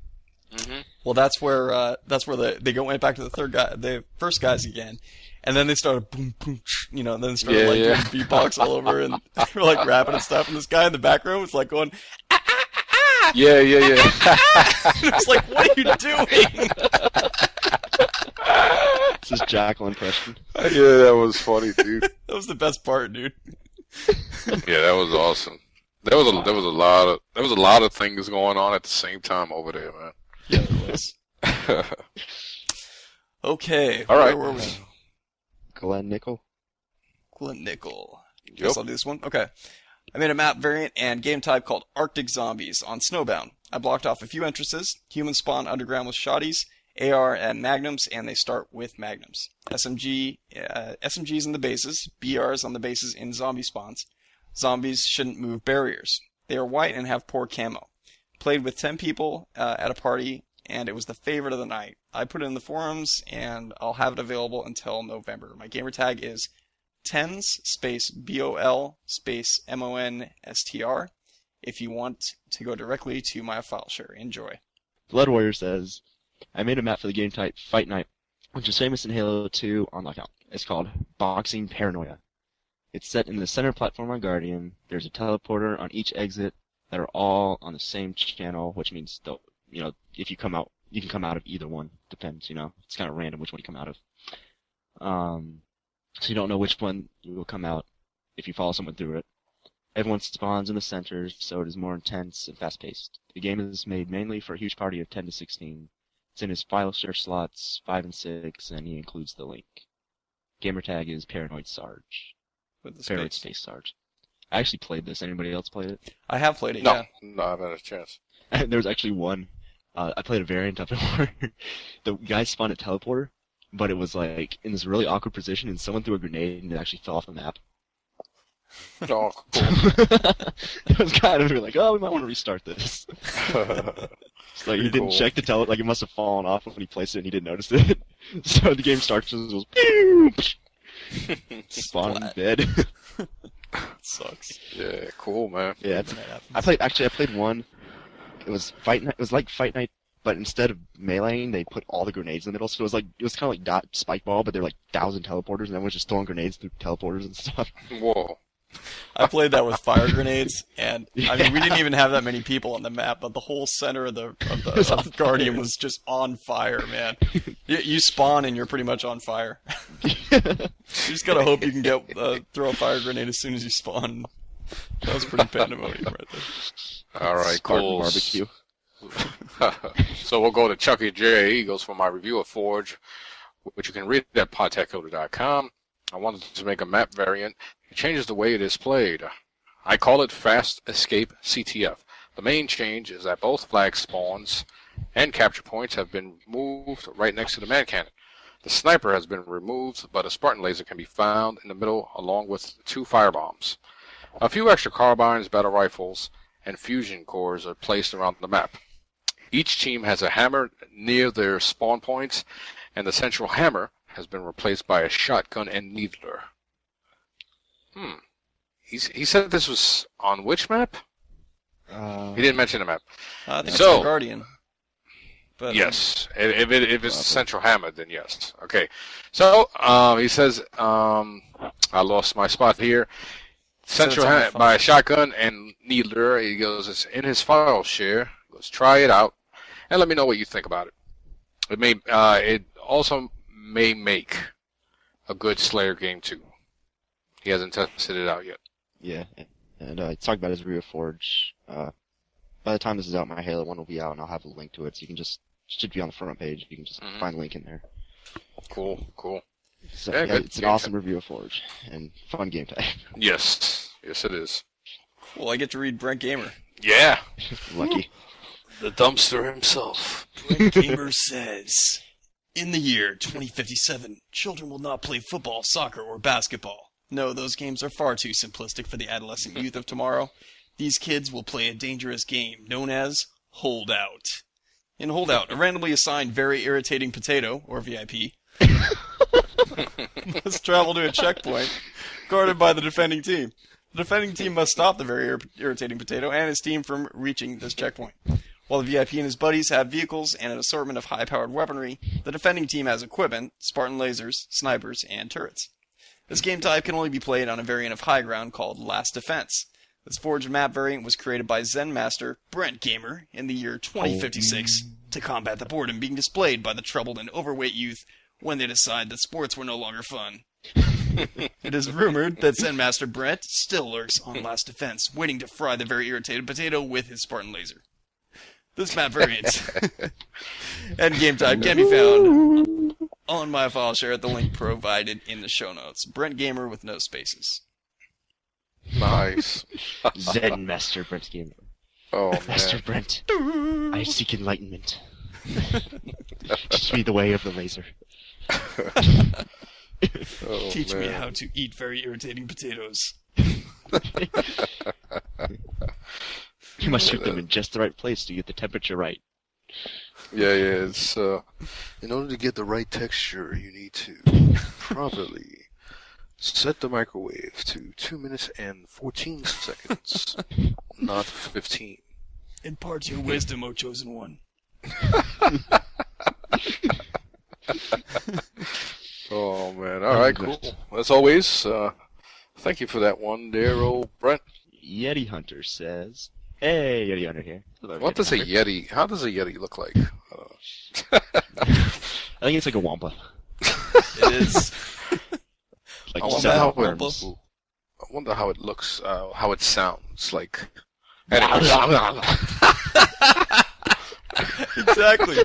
Mm-hmm. Well, that's where they went back to the first guys again, and then they started boom boom, and then they started Yeah. doing beatbox all over, and they were like rapping and stuff. And this guy in the background was like going, Yeah. it was like, what are you doing? This is Jackal impression. Yeah, that was funny, dude. That was the best part, dude. Yeah, that was awesome. There was a lot of things going on at the same time over there, man. Yeah, it was. Okay, All right. where were we? Glenn Nickel. Clint Nickel. Yep. Guess I'll do this one. Okay. I made a map variant and game type called Arctic Zombies on Snowbound. I blocked off a few entrances, human spawn underground with shotties, AR and magnums, and they start with magnums. SMGs on the bases, BRs on the bases in zombie spawns. Zombies shouldn't move barriers. They are white and have poor camo. Played with 10 people at a party, and it was the favorite of the night. I put it in the forums, and I'll have it available until November. My gamer tag is tens space BOL space MONSTR if you want to go directly to my file share. Enjoy. Blood Warrior says, I made a map for the game type Fight Night, which is famous in Halo 2 on Lockout. It's called Boxing Paranoia. It's set in the center platform on Guardian. There's a teleporter on each exit that are all on the same channel, which means, if you come out, you can come out of either one. Depends, It's kind of random which one you come out of. So you don't know which one you will come out if you follow someone through it. Everyone spawns in the center, so it is more intense and fast-paced. The game is made mainly for a huge party of 10 to 16. It's in his file share slots 5 and 6, and he includes the link. Gamertag is Paranoid Sarge. With the Paranoid space. Space Sarge. I actually played this. Anybody else played it? I have played it, No, yeah. no, I haven't had a chance. There was actually one. I played a variant of it where the guy spawned a teleporter, but it was like in this really awkward position, and someone threw a grenade and it actually fell off the map. Oh, cool. It was kind of like, we might want to restart this. It's like he didn't Cool. check the like it must have fallen off when he placed it and he didn't notice it. So the game starts and it was pew! Spawn Splat. dead. Sucks. Yeah, cool, man. Yeah, That happens. I played one. It was Fight Night. It was like Fight Night, but instead of meleeing, they put all the grenades in the middle. So it was kind of like dot spike ball, but they're like 1,000 teleporters, and everyone's just throwing grenades through teleporters and stuff. Whoa. I played that with fire grenades, and I mean, we didn't even have that many people on the map, but the whole center of the Guardian was just on fire, man. You spawn and you're pretty much on fire. You just gotta hope you can get throw a fire grenade as soon as you spawn. That was pretty pandemonium right there. All right, Spartan cool. barbecue. So we'll go to Chucky J. He goes for my review of Forge, which you can read at podtacular.com. I wanted to make a map variant. It changes the way it is played. I call it Fast Escape CTF. The main change is that both flag spawns and capture points have been moved right next to the man cannon. The sniper has been removed, but a Spartan laser can be found in the middle along with 2 firebombs. A few extra carbines, battle rifles, and fusion cores are placed around the map. Each team has a hammer near their spawn points, and the central hammer has been replaced by a shotgun and needler. He said this was on which map? He didn't mention the map. I think So- it's the Guardian. But, Yes. If it's the central hammer, then yes. Okay. So, he says, I lost my spot here. Central it's on the hammer phone. by a shotgun and needler. He goes, it's in his file share. He goes, try it out and let me know what you think about it. It also may make a good Slayer game too. He hasn't tested it out yet. Yeah, and he talked about his review of Forge. By the time this is out, my Halo 1 will be out, and I'll have a link to it, so you can should be on the front page. You can just find the link in there. Cool. So, Yeah, good. it's an awesome review of Forge, and fun game type. Yes it is. Well, I get to read Brent Gamer. Yeah. Lucky. The dumpster himself. Brent Gamer says, in the year 2057, children will not play football, soccer, or basketball. No, those games are far too simplistic for the adolescent youth of tomorrow. These kids will play a dangerous game known as Holdout. In Holdout, a randomly assigned very irritating potato, or VIP, must travel to a checkpoint guarded by the defending team. The defending team must stop the very irritating potato and his team from reaching this checkpoint. While the VIP and his buddies have vehicles and an assortment of high-powered weaponry, the defending team has equipment, Spartan lasers, snipers, and turrets. This game type can only be played on a variant of High Ground called Last Defense. This Forge map variant was created by Zen Master Brent Gamer in the year 2056 to combat the boredom being displayed by the troubled and overweight youth when they decide that sports were no longer fun. It is rumored that Zen Master Brent still lurks on Last Defense, waiting to fry the very irritated potato with his Spartan laser. This map variant and game type can be found on my file share at the link provided in the show notes. Brent Gamer with no spaces. Nice. Zen Master Brent Gamer. Oh, Master man. Brent, I seek enlightenment. Teach me the way of the laser. Oh, Teach me man. how to eat very irritating potatoes. You must shoot them in just the right place to get the temperature right. Yeah, it's in order to get the right texture, you need to properly set the microwave to 2 minutes and 14 seconds, not 15. Impart your wisdom, O chosen one. Oh man! All right, cool. As always, thank you for that one, there, old Brent. Yeti Hunter says, "Hey, Yeti Hunter here." Hello, What Yeti does a Hunter. yeti? How does a yeti look like? I think it's like a wampa. It is. Like I wonder seven how arms. I wonder how it looks. How it sounds like. Anyways. Exactly.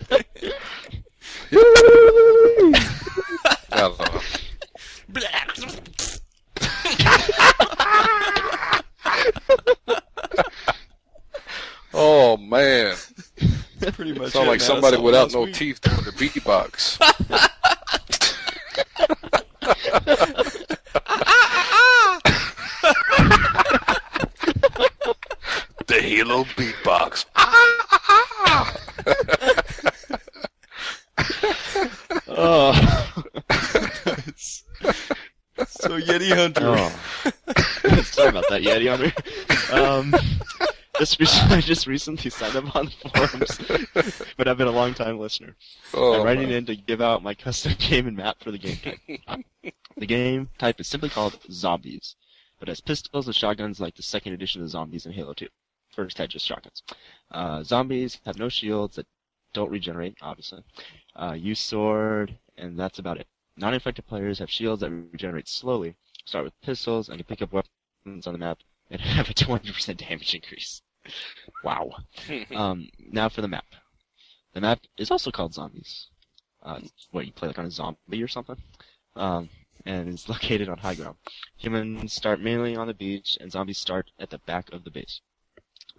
I don't know. Oh man! Pretty much. Sound it, like man. somebody That's all without last no week. teeth doing the beatbox. The Halo beatbox. Oh. So Yeti Hunter. Oh. Sorry about that, Yeti Hunter. I just recently signed up on the forums, but I've been a long time listener. Oh, I'm writing man. in to give out my custom game and map for the game type. The game type is simply called Zombies, but has pistols and shotguns like the second edition of Zombies in Halo 2. First had just shotguns. Zombies have no shields that don't regenerate, obviously. Use sword, and that's about it. Non-infected players have shields that regenerate slowly, start with pistols, and can pick up weapons on the map, and have a 200% damage increase. Wow. Now for the map. The map is also called Zombies. You play like on a zombie or something? And it's located on high ground. Humans start mainly on the beach, and zombies start at the back of the base.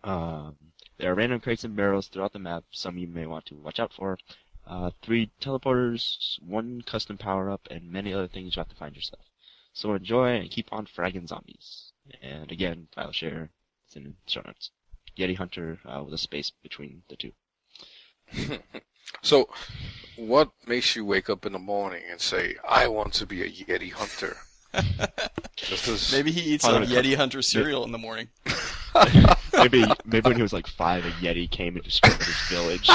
There are random crates and barrels throughout the map, some you may want to watch out for. 3 teleporters, 1 custom power-up, and many other things you have to find yourself. So enjoy and keep on fragging zombies. And again, fileshare is in the show notes. Yeti Hunter with a space between the two. So, what makes you wake up in the morning and say, "I want to be a Yeti hunter"? Just as Maybe he eats Probably some Yeti Hunter cereal in the morning. Maybe when he was like 5, a Yeti came and destroyed his village.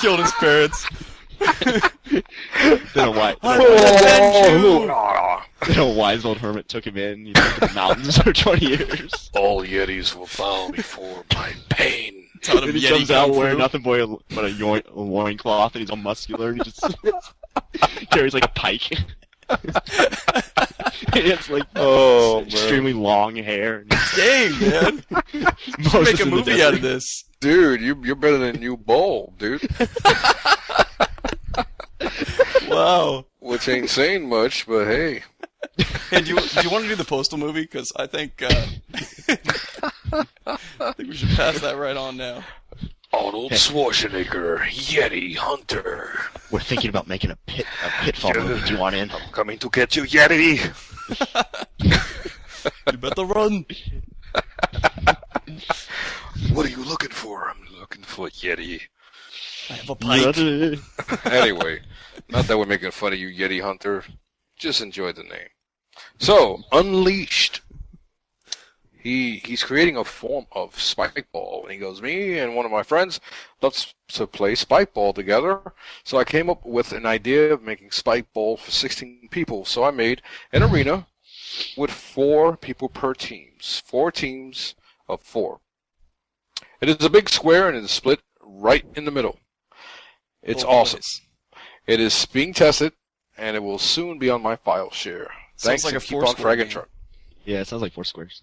Killed his parents. Then a wise, I will avenge you! then a wise old hermit took him in. He lived in the mountains for 20 years. all Yetis will bow before my pain. Taught him And he Yeti comes out Kung wearing Fu. nothing but a loincloth, and he's all muscular, and he just carries like a pike. It's like Oh, man. extremely long hair. And Dang, man. Moses Make a in the movie desert. out of this. Dude, you're better than you bowl, dude. Wow. Which ain't saying much, but hey. Hey, do you want to do the Postal movie? Because I think we should pass that right on now. Arnold Schwarzenegger, Yeti hunter. We're thinking about making a pitfall movie. Do you want in? I'm coming to get you, Yeti. You better run. What are you looking for? I'm looking for Yeti. I have a pike. Anyway, not that we're making fun of you, Yeti hunter. Just enjoy the name. So, Unleashed. He's creating a form of Spikeball. And he goes, me and one of my friends loves to play Spikeball together. So I came up with an idea of making Spikeball for 16 people. So I made an arena with 4 people per teams. 4 teams of 4. It is a big square and it is split right in the middle. It's Oh, awesome. boys. It is being tested, and it will soon be on my file share. Sounds Thanks, like and a keep on Foursquare fragging game. truck. Yeah, it sounds like 4 squares.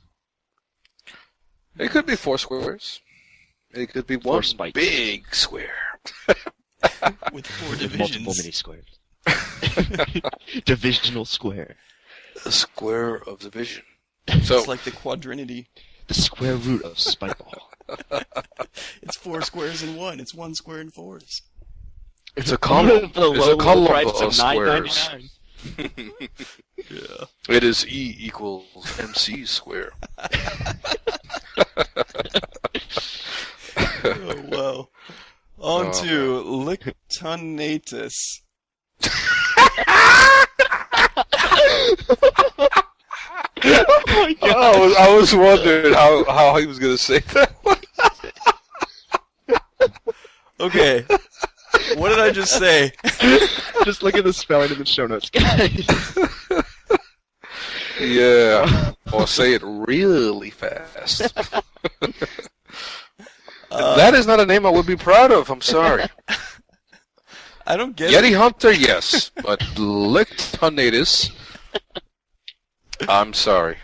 It could be 4 squares. It could be 4 one spikes. big square. With 4 Multiple divisions. mini squares. Divisional square. A square of division. So It's like the quadrinity. The square root of Spikeball. It's 4 squares in 1. It's 1 square in 4s. it's a column. It's a column price of of squares. $9.99. Yeah. It is E equals MC square. Oh, wow. On to Lictonatus. Oh my god! I was wondering how he was going to say that one. Okay. What did I just say? Just look at the spelling in the show notes, guys. Yeah. Or say it really fast. That is not a name I would be proud of. I'm sorry. I don't get Yeti it. Hunter, yes. But Lictonatus, I'm sorry.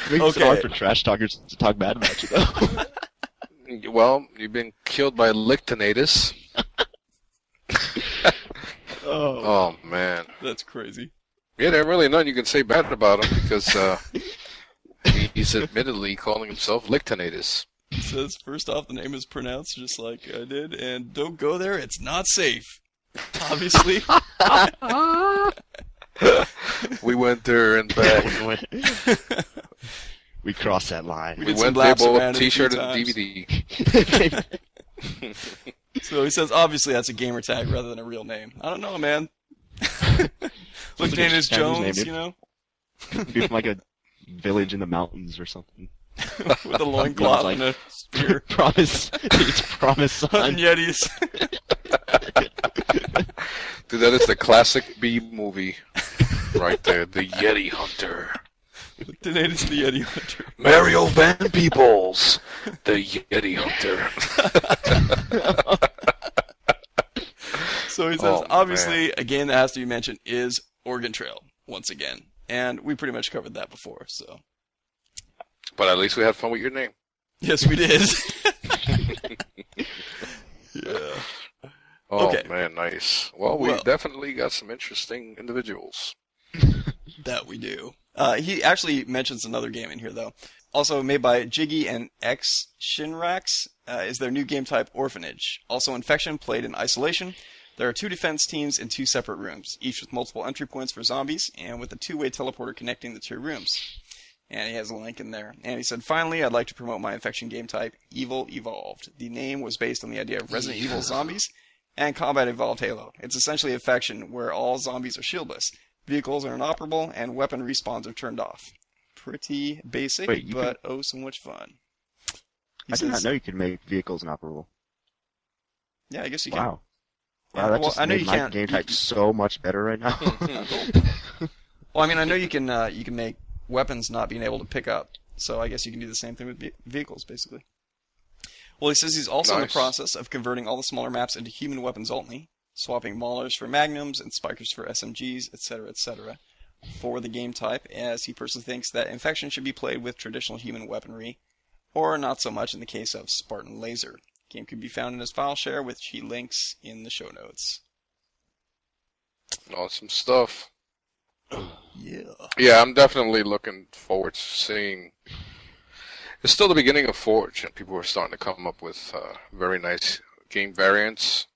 Makes Okay. it hard for trash talkers to talk bad about you, though. Well, you've been killed by Lictonatus. Oh, man. That's crazy. Yeah, there's really nothing you can say bad about him because he's admittedly calling himself Lictonatus. It says, first off, the name is pronounced just like I did, and don't go there, it's not safe. Obviously. We went there and back. We crossed that line. We We did some went there laps around both it a T-shirt few and times. DVD. So he says, obviously that's a gamer tag rather than a real name. I don't know, man. Lictonatus Chinese Jones, name, dude. you know? Be from like a village in the mountains or something. With a loincloth Like- and a spear. Promise. It's promise Hunting son. Yetis. Dude, that is the classic B movie right there. The Yeti Hunter. Lictonatus the Yeti Hunter. Mario Van Peebles. The Yeti Hunter. So he says, Oh, obviously, a game that has to be mentioned is Oregon Trail, once again. And we pretty much covered that before, so. But at least we had fun with your name. Yes, we did. Yeah. Oh, Okay. man, nice. Well, we Well- definitely got some interesting individuals. That we do. He actually mentions another game in here, though. Also made by Jiggy and X Shinrax is their new game type Orphanage. Also Infection, played in isolation. There are 2 defense teams in 2 separate rooms, each with multiple entry points for zombies, and with a 2-way teleporter connecting the 2 rooms. And he has a link in there. And he said, finally, I'd like to promote my Infection game type, Evil Evolved. The name was based on the idea of Resident Evil zombies and Combat Evolved Halo. It's essentially Infection, where all zombies are shieldless. Vehicles are inoperable, and weapon respawns are turned off. Pretty basic, Wait, you but oh so much fun. He I did not says- know you could make vehicles inoperable. Yeah, I guess you can. Wow. Yeah, Wow, that well, just I know made you my can't. game type so much better right now. Well, I mean, I know you can make weapons not being able to pick up, so I guess you can do the same thing with vehicles, basically. Well, he says he's also in the Nice. process of converting all the smaller maps into human weapons only, swapping maulers for magnums and spikers for SMGs, etc., for the game type, as he personally thinks that Infection should be played with traditional human weaponry, or not so much in the case of Spartan Laser. The game can be found in his file share, which he links in the show notes. Awesome stuff. Yeah. Yeah, I'm definitely looking forward to seeing. It's still the beginning of Forge, and people are starting to come up with very nice game variants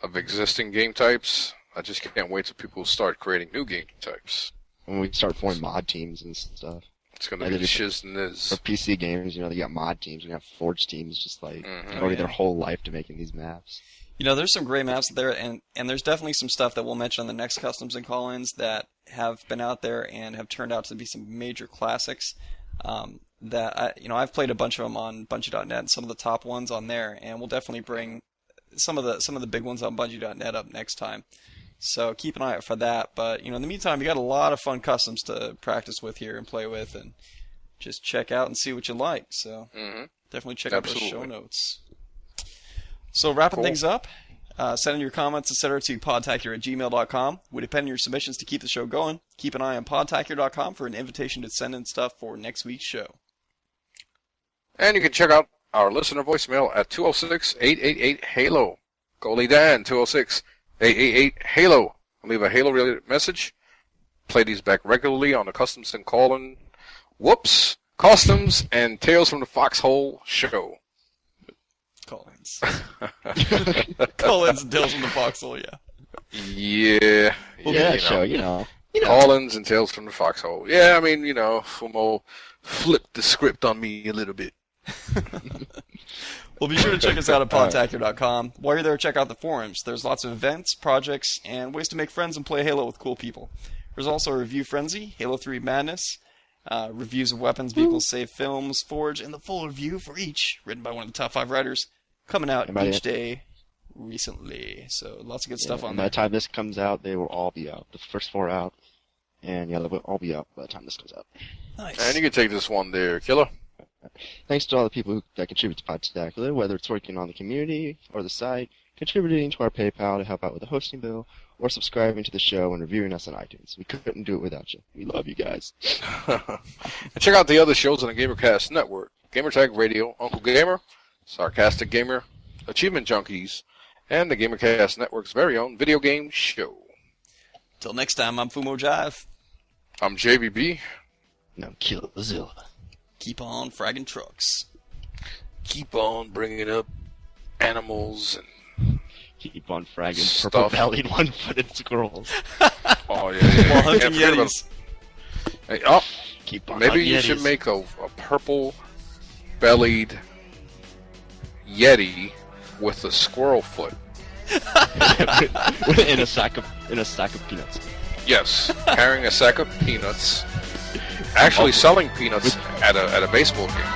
of existing game types. I just can't wait till people start creating new game types. When we start forming mod teams and stuff. It's going to And be then shiz and niz. For PC games, they got mod teams. We have Forge teams just like devoting their whole life to making these maps. There's some great maps there, and there's definitely some stuff that we'll mention on the next Customs and Call-Ins that have been out there and have turned out to be some major classics. I've played a bunch of them on Bungie.net and some of the top ones on there, and we'll definitely bring some of the big ones on Bungie.net up next time. So keep an eye out for that. But in the meantime, you got a lot of fun customs to practice with here and play with, and just check out and see what you like. So definitely check out those show notes. So wrapping things up, send in your comments, etc. to podtacular@gmail.com. We depend on your submissions to keep the show going. Keep an eye on podtacular.com for an invitation to send in stuff for next week's show. And you can check out our listener voicemail at 206-888-HALO. Goalie Dan, 206-888-HALO. Leave a Halo-related message, play these back regularly on the Customs and Tales from the Foxhole show. Collins. Collins and Tales from the Foxhole, yeah. Yeah. Show, you know. Collins and Tales from the Foxhole. Yeah, I mean, Fumo flipped the script on me a little bit. Well, be sure to check us out at podtacular.com. While you're there, check out the forums. There's lots of events, projects, and ways to make friends and play Halo with cool people. There's also a review frenzy, Halo 3 Madness, reviews of weapons, vehicles, save films, Forge, and the full review for each, written by one of the top 5 writers, coming out each day recently. So lots of good stuff on there. By the time this comes out, they will all be out. The first 4 out, and yeah, they will all be out by the time this comes out. Nice. And you can take this one there, Killer. Thanks to all the people that contribute to Podtacular, whether it's working on the community or the site, contributing to our PayPal to help out with the hosting bill, or subscribing to the show and reviewing us on iTunes. We couldn't do it without you. We love you guys. And check out the other shows on the GamerCast Network. Gamertag Radio, Uncle Gamer, Sarcastic Gamer, Achievement Junkies, and the GamerCast Network's very own video game show. Till next time, I'm Fumo Jive. I'm JBB. Now Killazilla. Keep on fragging trucks. Keep on bringing up animals and Keep on fragging Stuff. purple-bellied, one-footed squirrels. oh yeah. While hunting Can't forget about- yetis. Hey, Keep on maybe hunting you yetis. should make a purple-bellied yeti with a squirrel foot. in a sack of peanuts. Yes, carrying a sack of peanuts. Actually selling peanuts at a baseball game.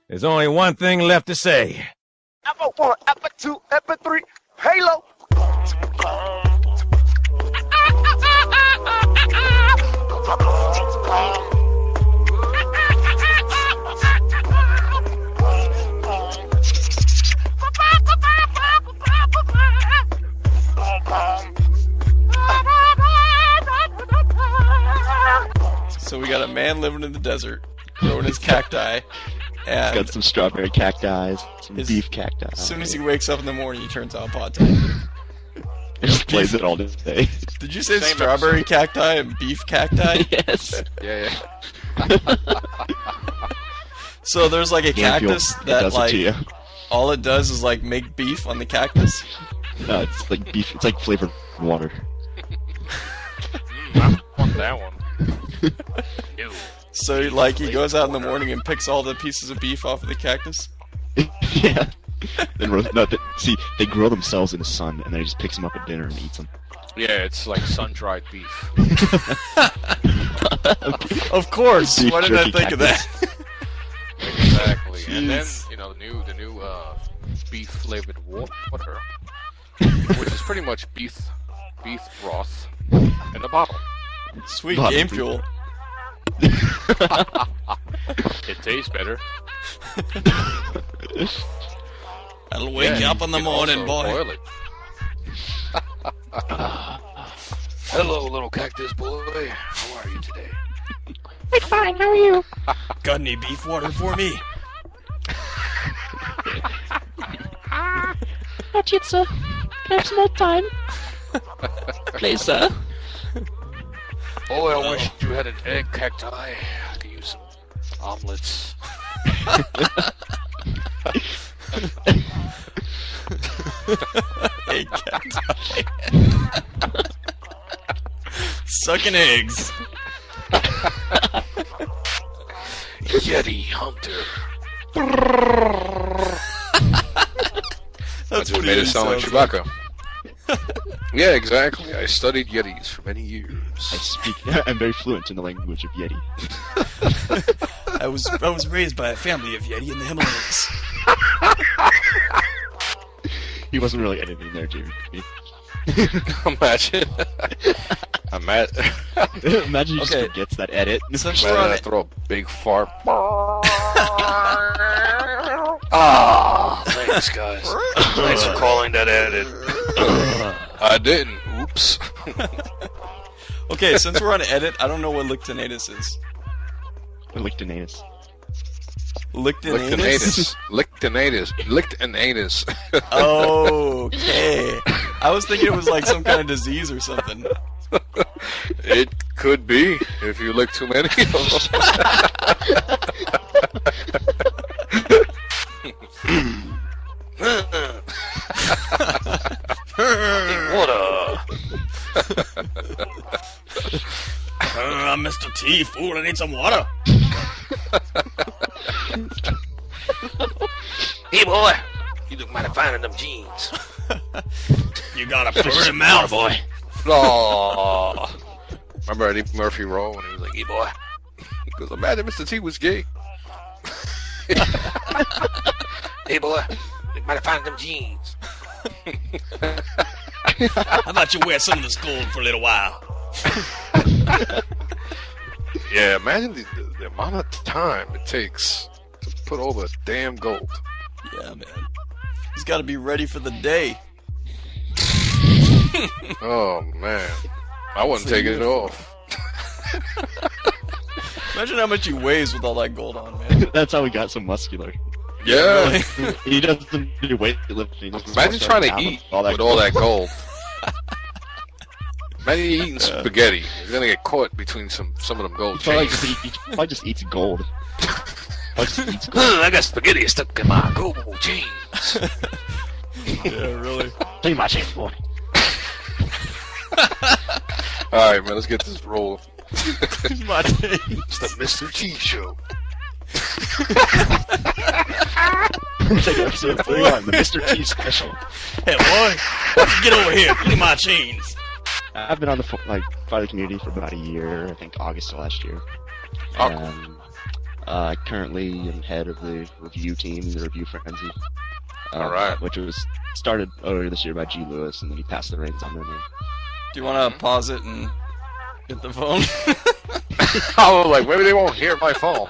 There's only one thing left to say. Episode 1, Episode 2, Episode 3, Halo! So we got a man living in the desert, growing his cacti, and Got some strawberry cacti, some His- beef cacti. as soon as he wakes up in the morning, he turns on Podtacular. He just plays it all day. Did you say Same strawberry cacti and beef cacti? Yes. Yeah. So there's like a Yeah, cactus it that does it like to you. all it does is like make beef on the cactus. No, it's like beef. It's like flavored water. I want that one. Ew. So like he goes out in the morning and picks all the pieces of beef off of the cactus. Yeah. Then see, they grow themselves in the sun, and then he just picks them up at dinner and eats them. Yeah, it's like sun-dried beef. Of course. Beef Why didn't I jerky think of that? Exactly. And then, Jeez. the new beef-flavored water, which is pretty much beef broth in a bottle. Sweet Bottom game beef. fuel. It tastes better. That'll wake you up in the can morning, also boy. boil it. Hello, little cactus boy. How are you today? Got any beef water for me? Not yet, sir. Can I have some more time? Please, sir. Oh, I wish you had an egg cacti. I could use some omelets. Egg cacti. Sucking eggs. Yeti hunter. That's That's just what made he it sound like sounds like. Chewbacca. Yeah, exactly. I studied Yetis for many years. I'm very fluent in the language of Yeti. I was raised by a family of Yeti in the Himalayas. He wasn't really editing there, Jeremy. Imagine. Imagine he just Okay. forgets that edit. Since Man, we're on I it, throw a big fart. Ah, thanks, guys. Thanks for calling that edit. I didn't. Oops. okay, since we're on edit, I don't know what lictinatus is. Lictinatus. Lictinatus? Lictinatus. Okay. I was thinking it was like some kind of disease or something. It could be if you lick too many of them. Water. Mr. T, fool, I need some water. Hey boy, you look mighty fine in them jeans. You got a pretty mouth, boy. Oh, remember Eddie Murphy role when he was like, "Hey boy," he goes, "Imagine Mr. T was gay." Hey boy, you look mighty fine in them jeans. How about you wear some of this gold for a little while? Yeah, imagine the amount of time it takes to put over damn gold. Yeah, man. He's got to be ready for the day. Oh man, I wouldn't take it off. Imagine how much he weighs with all that gold on, man. That's how he got so muscular. Yeah, He doesn't do weightlifting. imagine trying to eat with all that gold. Imagine you eating spaghetti. You're gonna get caught between some of them gold He chains. probably just eats gold. I got spaghetti stuck in my gold chains. Yeah, really. Too much boy. All right, man, let's get this rolling. My day. It's the Mr. T show. Take episode 31, the Mr. T special. Hey, boy, why don't you get over here? Clean my chains. I've been on the Fighter community for about a year. I think August of last year. Oh. And currently am head of the review team, the Review Frenzy. All right. Which was started earlier this year by G. Lewis, and then he passed the reins on to me. Do you want to pause it and get the phone? I was like, maybe they won't hear my phone.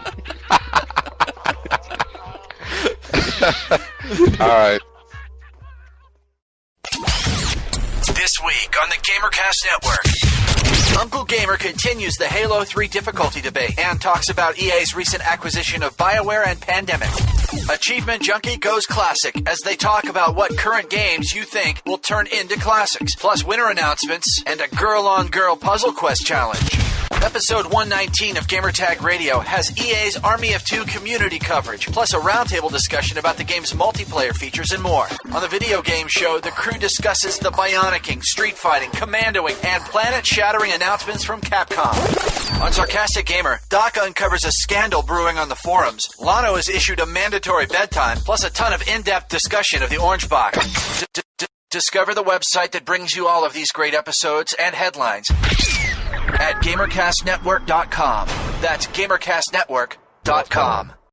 All right. This week on the GamerCast Network, Uncle Gamer continues the Halo 3 difficulty debate and talks about EA's recent acquisition of BioWare and Pandemic. Achievement Junkie goes classic as they talk about what current games you think will turn into classics, plus winner announcements and a girl-on-girl puzzle quest challenge. Episode 119 of Gamertag Radio has EA's Army of Two community coverage, plus a roundtable discussion about the game's multiplayer features and more. On the video game show, the crew discusses the bionicking, street fighting, commandoing, and planet-shattering announcements from Capcom. On Sarcastic Gamer, Doc uncovers a scandal brewing on the forums. Lano has issued a mandatory bedtime, plus a ton of in-depth discussion of the Orange Box. Discover the website that brings you all of these great episodes and headlines at GamerCastNetwork.com. That's GamerCastNetwork.com.